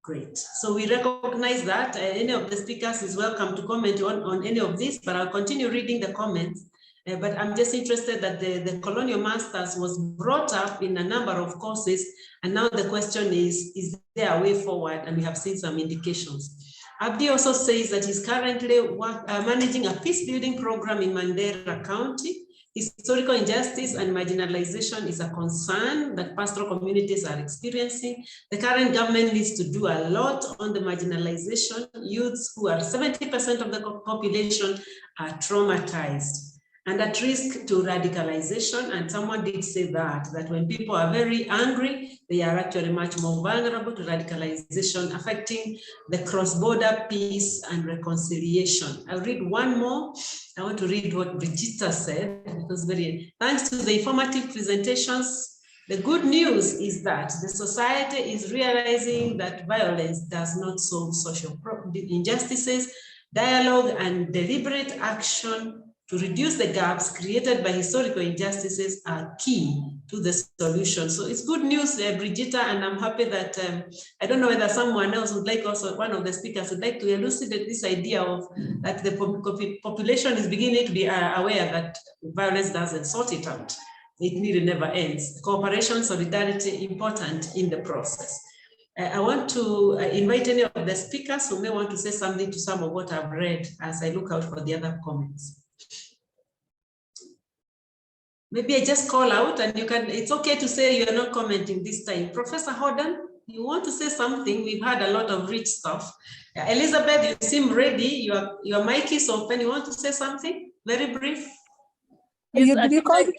Great. So we recognize that. Any of the speakers is welcome to comment on any of this, but I'll continue reading the comments. But I'm just interested that the colonial masters was brought up in a number of courses, and now the question is there a way forward? And we have seen some indications. Abdi also says that he's currently managing a peace building program in Mandera County. Historical injustice and marginalization is a concern that pastoral communities are experiencing. The current government needs to do a lot on the marginalization. Youths, who are 70% of the population, are traumatized and at risk to radicalization. And someone did say that when people are very angry, they are actually much more vulnerable to radicalization, affecting the cross-border peace and reconciliation. I'll read one more. I want to read what Brigitta said, because thanks to the informative presentations, the good news is that the society is realizing that violence does not solve social injustices. Dialogue and deliberate action to reduce the gaps created by historical injustices are key to the solution. So it's good news, Brigitta, and I'm happy that, I don't know whether someone else would like, also one of the speakers would like to elucidate this idea of that the population is beginning to be aware that violence doesn't sort it out. It really never ends. Cooperation, solidarity, important in the process. I want to invite any of the speakers who may want to say something to some of what I've read as I look out for the other comments. Maybe I just call out and you can, it's okay to say you're not commenting this time. Professor Hodden, you want to say something? We've had a lot of rich stuff. Elizabeth, you seem ready. Your mic is open. You want to say something? Very brief. Yes, did you call me?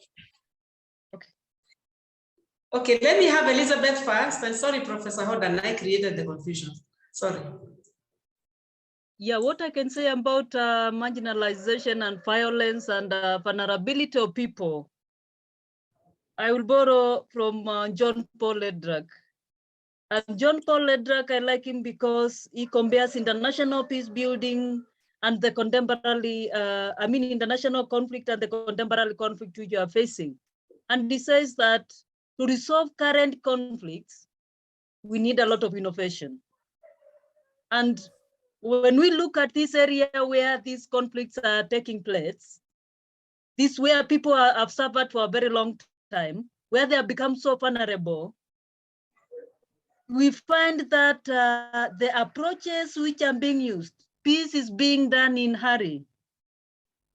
Okay, let me have Elizabeth first. I'm sorry, Professor Hodden, I created the confusion. Sorry. Yeah, what I can say about marginalization and violence and vulnerability of people, I will borrow from John Paul Lederach. And John Paul Lederach, I like him because he compares international peace building and the contemporary, international conflict and the contemporary conflict which you are facing. And he says that to resolve current conflicts, we need a lot of innovation. And when we look at this area where these conflicts are taking place, this where people have suffered for a very long time, where they have become so vulnerable, we find that the approaches which are being used, peace is being done in hurry.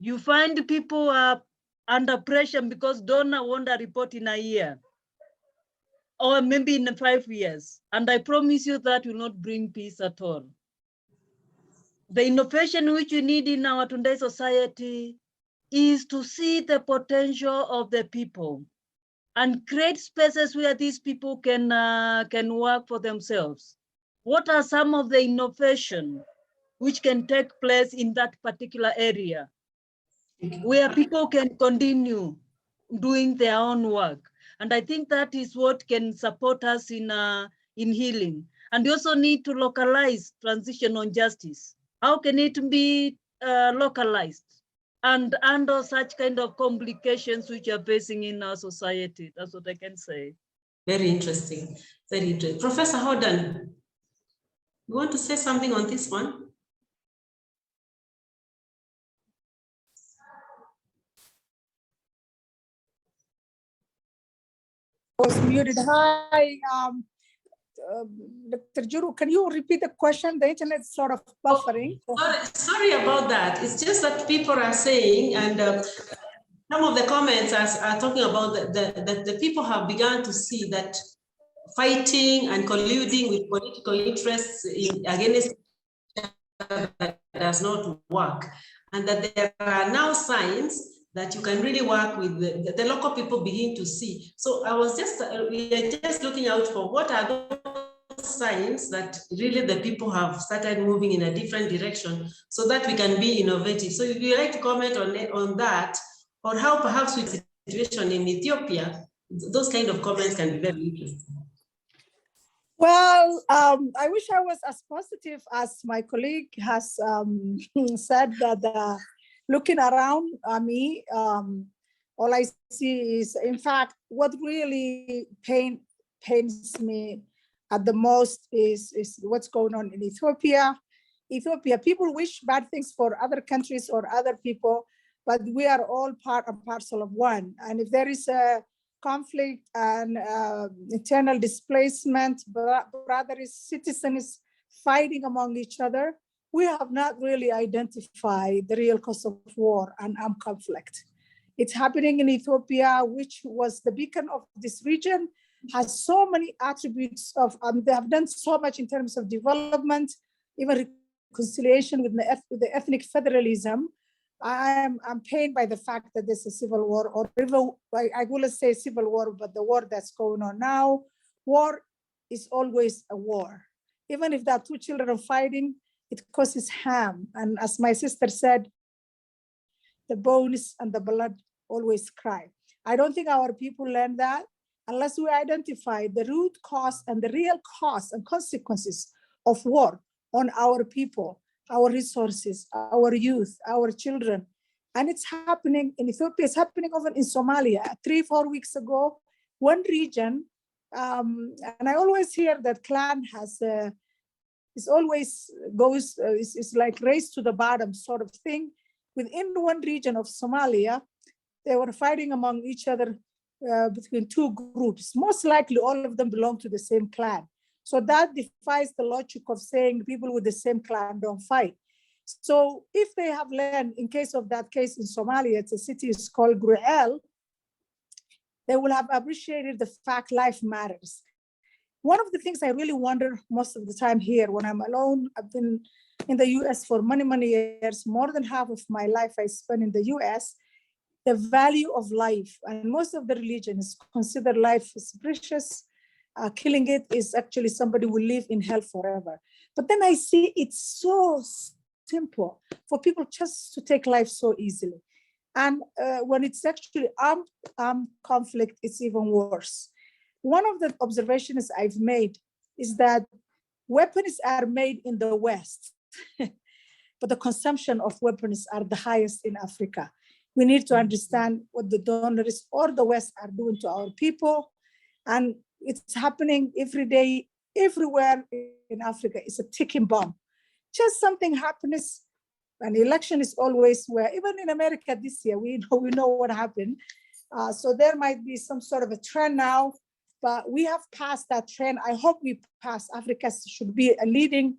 You find people are under pressure because donor want a report in a year, or maybe in 5 years. And I promise you that will not bring peace at all. The innovation which we need in our today's society is to see the potential of the people and create spaces where these people can work for themselves. What are some of the innovation which can take place in that particular area where people can continue doing their own work? And I think that is what can support us in healing. And we also need to localize transitional justice. How can it be localized and under such kind of complications which are facing in our society? That's what I can say. Very interesting, very interesting. Professor Hodden, you want to say something on this one? was muted. Hi, Dr. Juru, can you repeat the question? The internet's sort of buffering. Sorry about that. It's just that people are saying, and some of the comments are talking about that the people have begun to see that fighting and colluding with political interests against does not work, and that there are now signs that you can really work with the local people begin to see. So I was just, we are just looking out for what are those signs that really the people have started moving in a different direction so that we can be innovative. So if you'd like to comment on that, or how perhaps with the situation in Ethiopia, those kind of comments can be very interesting. Well, I wish I was as positive as my colleague has said that looking around me, all I see is, in fact, what really pains me at the most is what's going on in Ethiopia. People wish bad things for other countries or other people, but we are all part and parcel of one. And if there is a conflict and internal displacement, brothers, citizens fighting among each other, we have not really identified the real cause of war and armed conflict. It's happening in Ethiopia, which was the beacon of this region, has so many attributes of, they have done so much in terms of development, even reconciliation with the ethnic federalism. I'm pained by the fact that there's a civil war, or I wouldn't say civil war, but the war that's going on now. War is always a war. Even if there are two children fighting, it causes harm. And as my sister said, the bones and the blood always cry. I don't think our people learn that unless we identify the root cause and the real cause and consequences of war on our people, our resources, our youth, our children. And it's happening in Ethiopia, it's happening over in Somalia. 3-4 weeks ago, one region, and I always hear that clan has, is like race to the bottom sort of thing. Within one region of Somalia, they were fighting among each other between two groups. Most likely all of them belong to the same clan. So that defies the logic of saying people with the same clan don't fight. So if they have learned, in case of that case in Somalia, it's a city is called Gruel, they will have appreciated the fact life matters. One of the things I really wonder most of the time here when I'm alone, I've been in the US for many, many years, more than half of my life I spent in the US, the value of life. And most of the religions consider life as precious. Killing it is actually somebody will live in hell forever. But then I see it's so simple for people just to take life so easily. And when it's actually armed conflict, it's even worse. One of the observations I've made is that weapons are made in the West, but the consumption of weapons are the highest in Africa. We need to understand what the donors or the West are doing to our people. And it's happening every day, everywhere in Africa. It's a ticking bomb. Just something happens. An election is always where, even in America this year, we know what happened. So there might be some sort of a trend now, but we have passed that trend. I hope we pass. Africa should be a leading,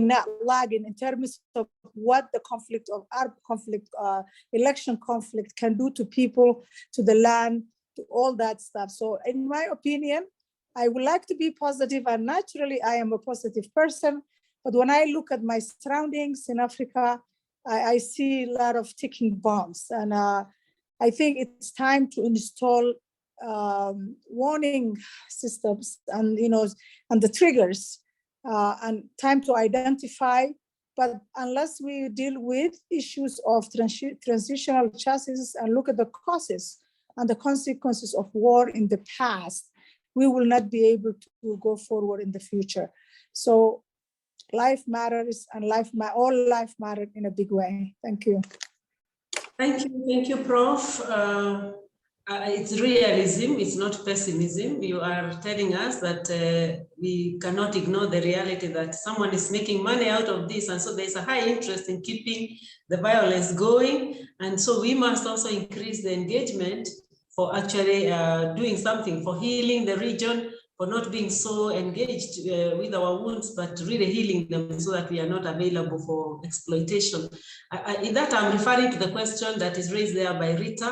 not lagging in terms of what the conflict of armed conflict, election conflict can do to people, to the land, to all that stuff. So in my opinion, I would like to be positive, and naturally I am a positive person. But when I look at my surroundings in Africa, I see a lot of ticking bombs. And I think it's time to install warning systems and, and the triggers and time to identify. But unless we deal with issues of transitional justice and look at the causes and the consequences of war in the past, we will not be able to go forward in the future. So life matters, and all life matters in a big way. Thank you. Thank you, Prof. It's realism, it's not pessimism. You are telling us that we cannot ignore the reality that someone is making money out of this, and so there's a high interest in keeping the violence going, and so we must also increase the engagement for actually doing something for healing the region, for not being so engaged with our wounds, but really healing them so that we are not available for exploitation. In that, I'm referring to the question that is raised there by Rita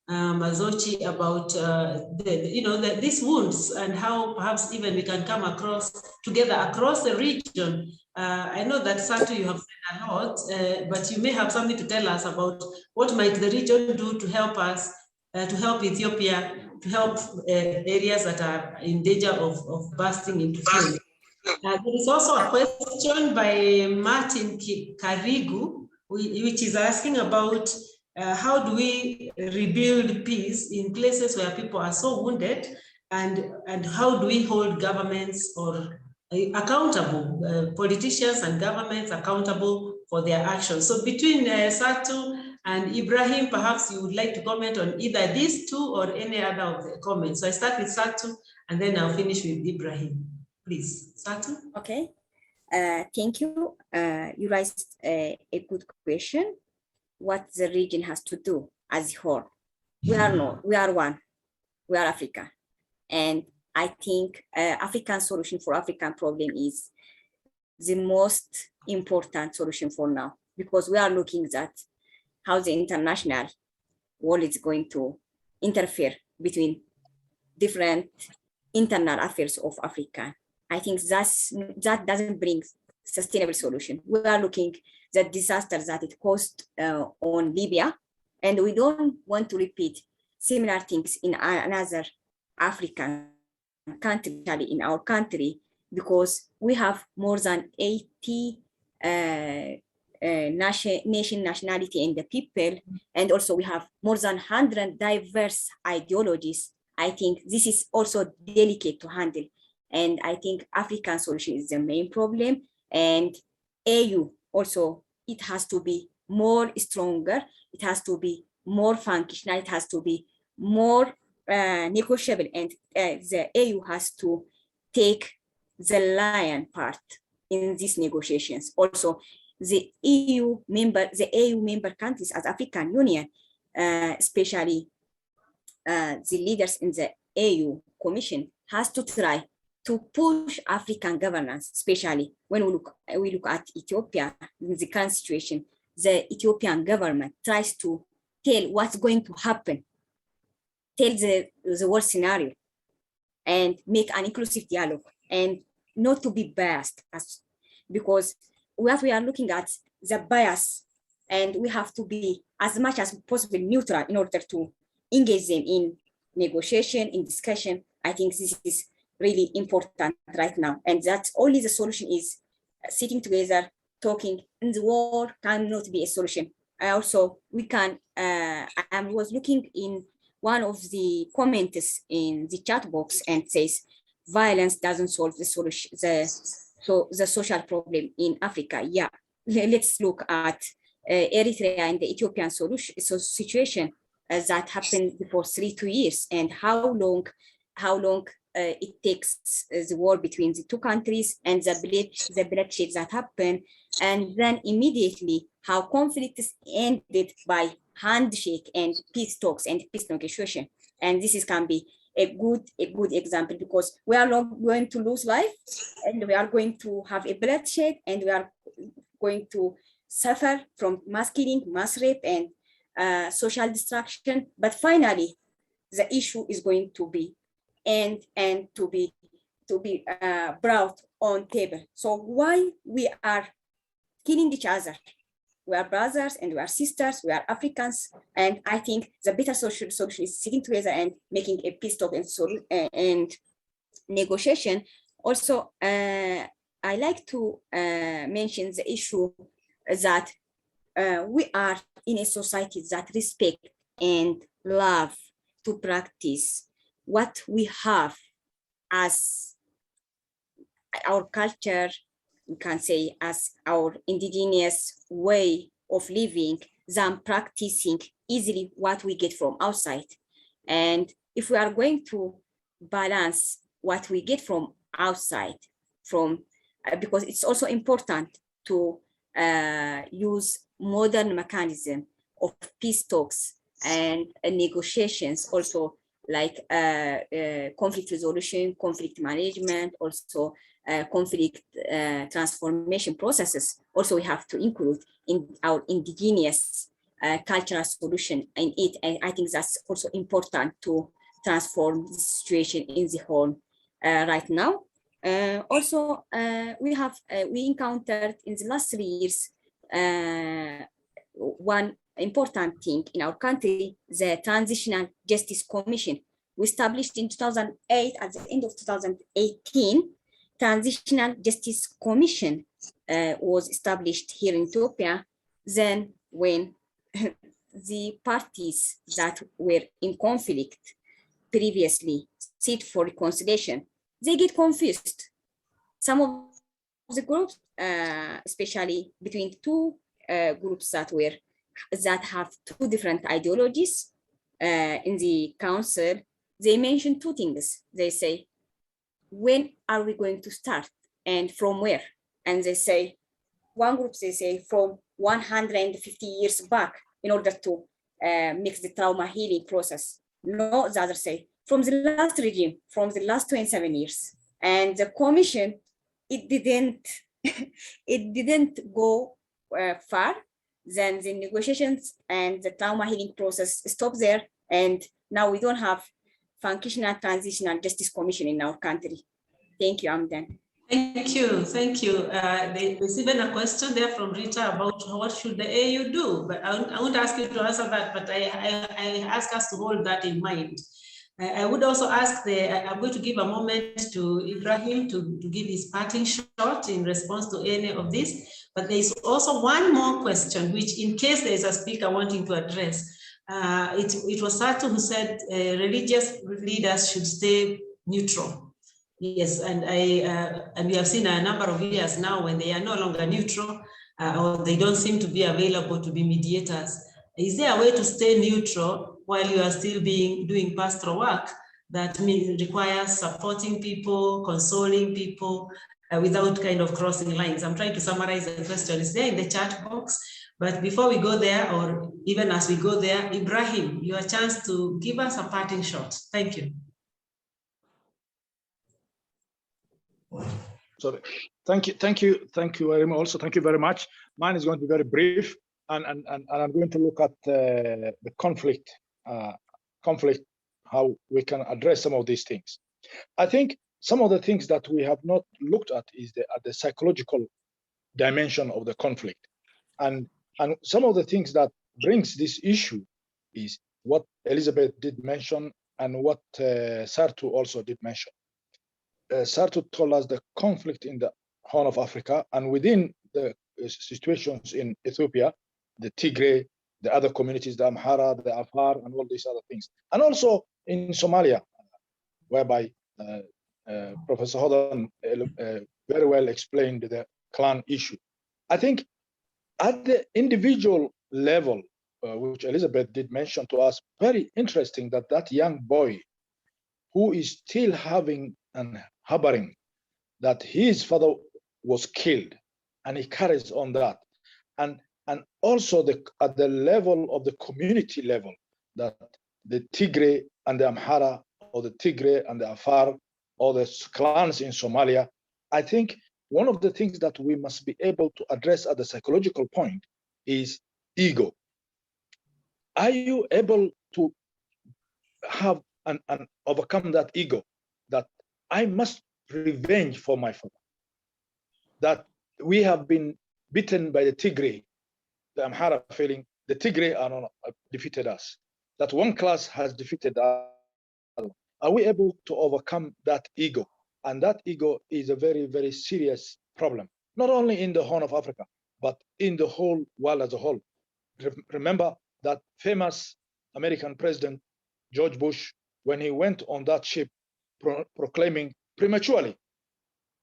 Mazochi about these wounds and how perhaps even we can come across together across the region. I know that Satu, you have said a lot, but you may have something to tell us about what might the region do to help us, to help Ethiopia, to help areas that are in danger of bursting into flame. There is also a question by Martin Karigu, which is asking about how do we rebuild peace in places where people are so wounded, and how do we hold governments or accountable, politicians and governments accountable for their actions. So between Satu and Ibrahim, perhaps you would like to comment on either these two or any other of the comments. So I start with Satu and then I'll finish with Ibrahim. Please, Satu. Okay, thank you. You raised a good question. What the region has to do as a whole. We are one, we are Africa. And I think African solution for African problem is the most important solution for now, because we are looking at how the international world is going to interfere between different internal affairs of Africa. I think that doesn't bring sustainable solution. We are looking at the disasters that it caused on Libya, and we don't want to repeat similar things in another African country, in our country, because we have more than 80 nation nationality in the people, and also we have more than 100 diverse ideologies. I think this is also delicate to handle, and I think African solution is the main problem. And AU also, it has to be more stronger, it has to be more functional, it has to be more negotiable, and the AU has to take the lion part in these negotiations. Also, the AU member countries as African Union, especially the leaders in the AU Commission, has to try to push African governance, especially when we look at Ethiopia in the current situation. The Ethiopian government tries to tell what's going to happen, tell the worst scenario, and make an inclusive dialogue, and not to be biased, because what we are looking at the bias, and we have to be as much as possible neutral in order to engage them in negotiation, in discussion. I think this is really important right now, and that's only the solution is sitting together, talking. And the war cannot be a solution. I was looking in one of the comments in the chat box and says violence doesn't solve the solution, the social problem in Africa. Yeah, let's look at Eritrea and the Ethiopian situation that happened before 2 years, and how long it takes the war between the two countries, and the bloodshed that happened, and then immediately how conflict is ended by handshake and peace talks and peace negotiation. And this can be a good example, because we are not going to lose life, and we are going to have a bloodshed, and we are going to suffer from mass killing, mass rape, and social destruction. But finally, the issue is going to be and to be brought on table. So why we are killing each other? We are brothers and we are sisters, we are Africans, and I think the better solution is sitting together and making a peace talk and negotiation. Also, I like to mention the issue that we are in a society that respect and love to practice what we have as our culture, we can say as our indigenous way of living, than practicing easily what we get from outside. And if we are going to balance what we get from outside, because it's also important to use modern mechanism of peace talks and negotiations also like conflict resolution, conflict management, also conflict transformation processes. Also, we have to include in our indigenous cultural solution in it. And I think that's also important to transform the situation in the whole right now. Also, we encountered in the last 3 years one important thing in our country, the Transitional Justice Commission. We established in 2008, at the end of 2018, Transitional Justice Commission was established here in Ethiopia. Then when the parties that were in conflict previously sit for reconciliation, they get confused. Some of the groups, especially between two groups that have two different ideologies in the council, they mention two things. They say, when are we going to start and from where? And they say, one group, they say from 150 years back in order to mix the trauma healing process. No, the other say, from the last regime, from the last 27 years. And the commission, it didn't go far. Then the negotiations and the trauma healing process stopped there. And now we don't have functional transitional justice commission in our country. Thank you, I'm done. Thank you, thank you. There's even a question there from Rita about what should the AU do, but I won't ask you to answer that, but I ask us to hold that in mind. I would also ask I'm going to give a moment to Ibrahim to give his parting shot in response to any of this, but there's also one more question, which in case there's a speaker wanting to address, it was Satu who said religious leaders should stay neutral. Yes, and we have seen a number of years now when they are no longer neutral or they don't seem to be available to be mediators. Is there a way to stay neutral while you are still doing pastoral work that requires supporting people, consoling people without kind of crossing lines? I'm trying to summarize the question. It's there in the chat box, but before we go there, or even as we go there, Ibrahim, your chance to give us a parting shot. Thank you. Sorry. Thank you, Ibrahim. Also, thank you very much. Mine is going to be very brief, and I'm going to look at the conflict, how we can address some of these things. I think some of the things that we have not looked at is the psychological dimension of the conflict, and some of the things that brings this issue is what Elizabeth did mention and what Sartu also did mention. Sartu told us the conflict in the Horn of Africa and within the situations in Ethiopia, the Tigray, the other communities, the Amhara, the Afar, and all these other things. And also in Somalia, whereby Professor Hodan very well explained the clan issue. I think at the individual level, which Elizabeth did mention to us, very interesting that young boy who is still having and harboring that his father was killed, and he carries on that, and also at the level of the community level, that the Tigray and the Amhara, or the Tigray and the Afar, or the clans in Somalia. I think one of the things that we must be able to address at the psychological point is ego. Are you able to have and overcome that ego, that I must revenge for my father, that we have been beaten by the Tigray, the Amhara feeling the Tigray defeated us, that one class has defeated us. Are we able to overcome that ego? And that ego is a very, very serious problem, not only in the Horn of Africa, but in the whole world as a whole. Remember that famous American president, George Bush, when he went on that ship proclaiming prematurely,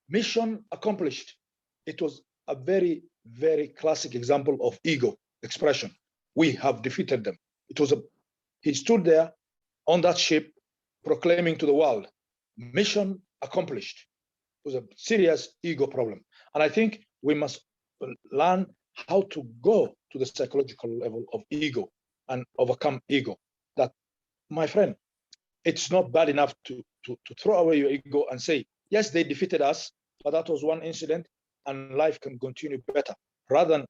mission accomplished. It was a very, very classic example of ego expression. We have defeated them. He stood there on that ship proclaiming to the world, mission accomplished. It was a serious ego problem. And I think we must learn how to go to the psychological level of ego and overcome ego. That, my friend, it's not bad enough to throw away your ego and say, yes, they defeated us, but that was one incident and life can continue better, rather than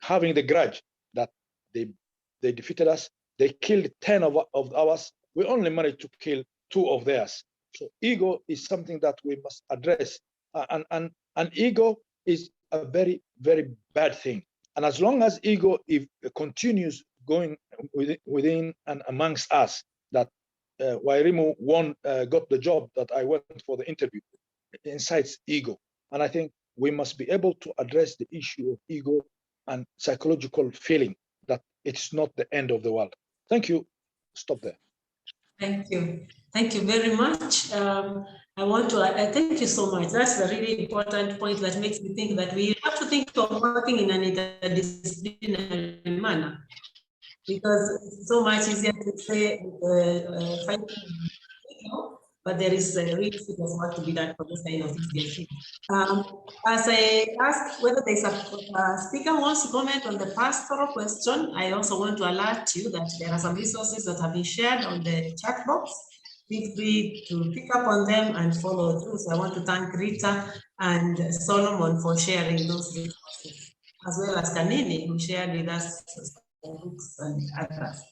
having the grudge that they defeated us, they killed 10 of ours, we only managed to kill 2 of theirs. So ego is something that we must address, and ego is a very, very bad thing. And as long as ego continues going within and amongst us, that Wairimu got the job that I went for the interview, incites ego. And I think we must be able to address the issue of ego and psychological feeling that it's not the end of the world. Thank you. Stop there. Thank you. Thank you very much. I want to thank you so much. That's a really important point that makes me think that we have to think of working in an interdisciplinary manner, because it's so much easier to say fighting, but there is really serious work to be done for this kind of things. As I asked whether there's a speaker wants to comment on the pastoral question, I also want to alert you that there are some resources that have been shared on the chat box. Feel free to pick up on them and follow through. So I want to thank Rita and Solomon for sharing those resources, as well as Kanini, who shared with us books and others.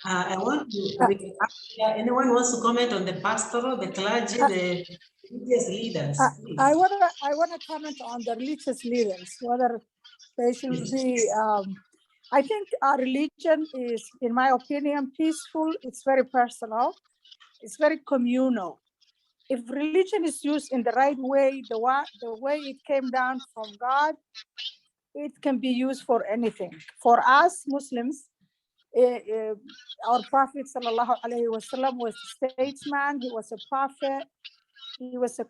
I want to, anyone wants to comment on the pastoral, the clergy, the religious leaders? I want to comment on the religious leaders, whether they should be, I think our religion is, in my opinion, peaceful. It's very personal. It's very communal. If religion is used in the right way, the way it came down from God, it can be used for anything. For us Muslims, our Prophet sallallahu alaihi wasallam was a statesman. He was a prophet. He was a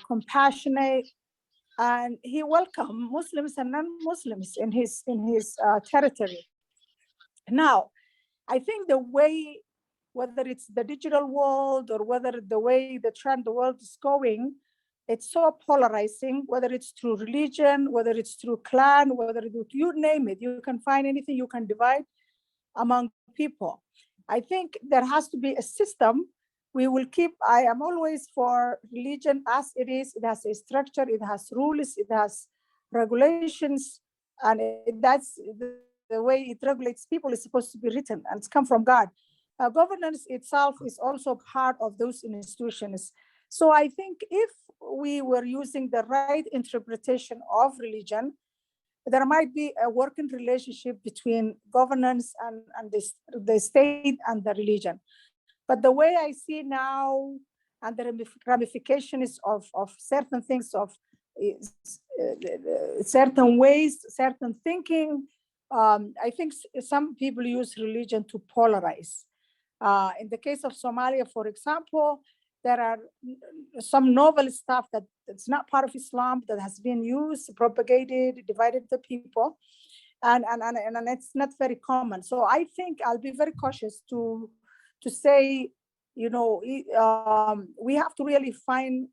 compassionate, and he welcomed Muslims and non-Muslims in his territory. Now, I think the way, whether it's the digital world or whether the way the world is going, it's so polarizing, whether it's through religion, whether it's through clan, whether you name it, you can find anything you can divide among people. I think there has to be a system. We will keep, I am always for religion as it is. It has a structure, it has rules, it has regulations, and that's the way it regulates people is supposed to be written, and it's come from God. Governance itself is also part of those institutions. So I think if we were using the right interpretation of religion, there might be a working relationship between governance and the state and the religion. But the way I see now, and the ramifications of certain things, of certain ways, certain thinking, I think some people use religion to polarize. In the case of Somalia, for example, there are some novel stuff that's not part of Islam that has been used, propagated, divided the people, and it's not very common. So I think I'll be very cautious to say, you know, we have to really find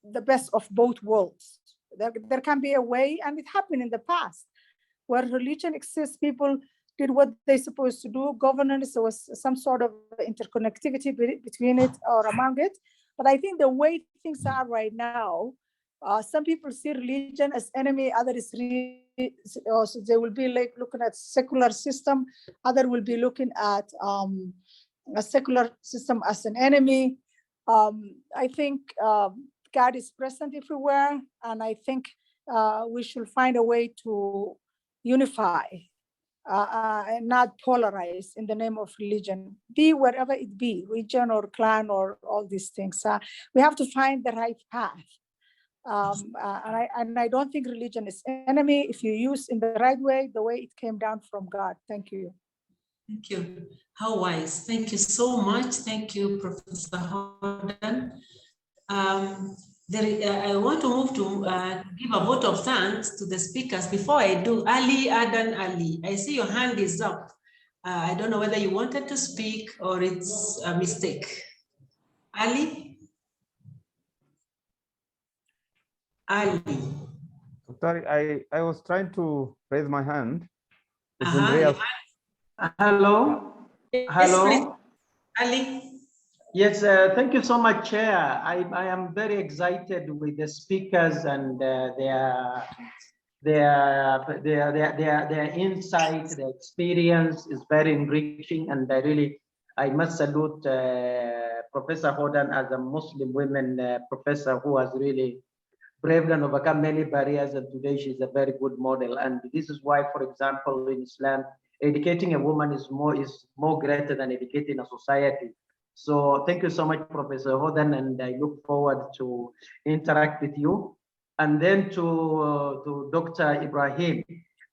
the best of both worlds. There can be a way, and it happened in the past, where religion exists, people did what they're supposed to do, governance, there was some sort of interconnectivity between it or among it. But I think the way things are right now, some people see religion as enemy, others so they will be like looking at secular system, other will be looking at a secular system as an enemy. I think God is present everywhere, and I think we should find a way to unify and not polarize in the name of religion, be wherever it be, region or clan or all these things. We have to find the right path. And I don't think religion is enemy if you use in the right way, the way it came down from God. Thank you. Thank you. How wise. Thank you so much. Thank you, Professor Hordan. I want to move to give a vote of thanks to the speakers. Before I do, Adan Ali, I see your hand is up. I don't know whether you wanted to speak or it's a mistake. Ali? Ali. Sorry, I was trying to raise my hand. It's in real. Hello. Yes, Hello. please. Ali? Yes, thank you so much, Chair. I am very excited with the speakers and their insight, their experience is very enriching, and I must salute Professor Hodan as a Muslim women professor who has really braved and overcome many barriers, and today she's a very good model. And this is why, for example, in Islam, educating a woman is more greater than educating a society. So thank you so much, Professor Hodan, and I look forward to interact with you. And then to Dr. Ibrahim,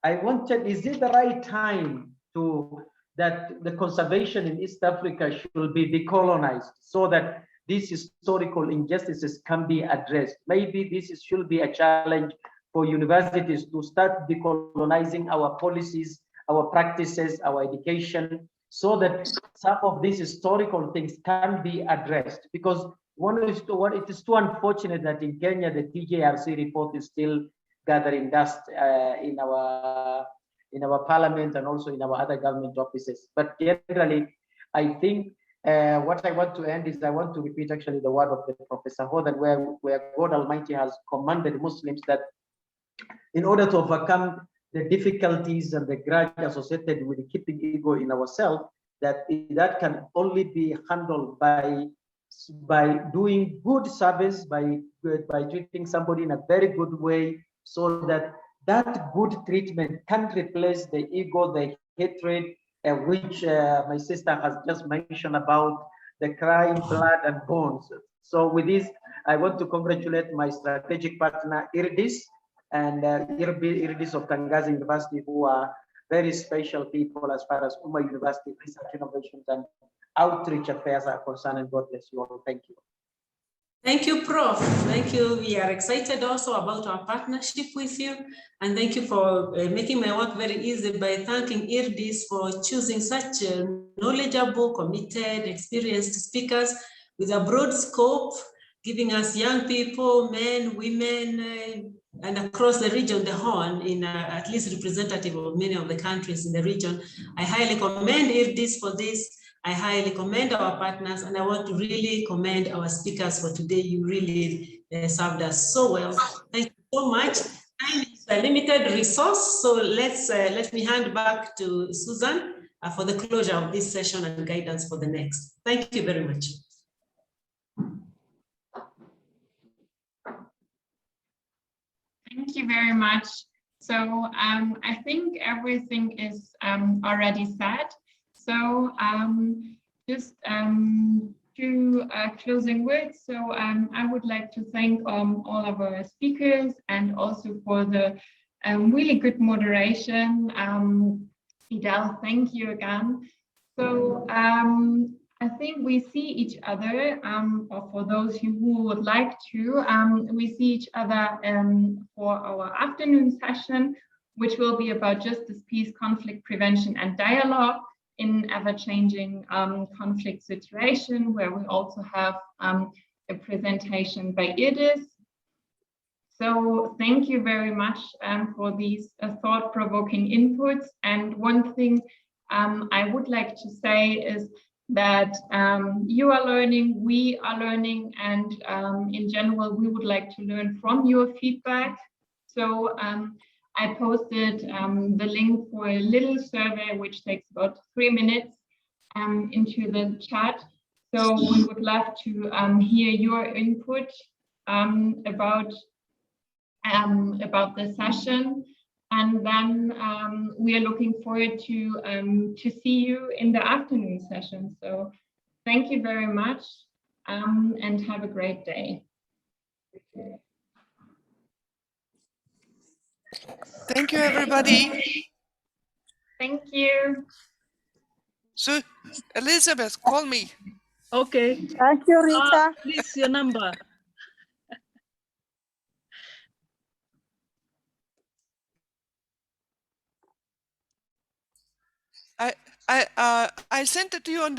I wanted, is it the right time that the conservation in East Africa should be decolonized so that these historical injustices can be addressed? Maybe should be a challenge for universities to start decolonizing our policies, our practices, our education, so that some of these historical things can be addressed. Because it is too unfortunate that in Kenya, the TJRC report is still gathering dust in our parliament and also in our other government offices. But generally, I think what I want to end is I want to repeat actually the word of the Professor Hodan, where God Almighty has commanded Muslims that in order to overcome the difficulties and the grudge associated with keeping ego in ourselves, that can only be handled by doing good service, by treating somebody in a very good way, so that good treatment can replace the ego, the hatred, which my sister has just mentioned about, the crying blood and bones. So with this, I want to congratulate my strategic partner, Irdis, and Irdis of Tangaza University, who are very special people as far as Umma University research innovations and outreach affairs are concerned. And God bless you all. Thank you. Thank you, Prof. Thank you. We are excited also about our partnership with you. And thank you for making my work very easy by thanking Irdis for choosing such knowledgeable, committed, experienced speakers with a broad scope, giving us young people, men, women, and across the region, the Horn, in at least representative of many of the countries in the region. I highly commend Irdis for this. I highly commend our partners, and I want to really commend our speakers for today. You really served us so well. Thank you so much. Time is a limited resource, so let me hand back to Susan for the closure of this session and guidance for the next. Thank you very much. Thank you very much. So I think everything is already said. So just two closing words. So I would like to thank all of our speakers and also for the really good moderation. Idal, thank you again. So I think we see each other, or for those who would like to, we see each other for our afternoon session, which will be about justice, peace, conflict prevention, and dialogue in ever-changing conflict situation, where we also have a presentation by Irdis. So thank you very much for these thought-provoking inputs. And one thing I would like to say is that you are learning, we are learning, and in general, we would like to learn from your feedback. So I posted the link for a little survey, which takes about 3 minutes into the chat. So we would love to hear your input about the session. And then we are looking forward to see you in the afternoon session. So thank you very much and have a great day. Thank you, everybody. Thank you. So, Elizabeth, call me. Okay. Thank you, Rita. Please, your number. I sent it to you on the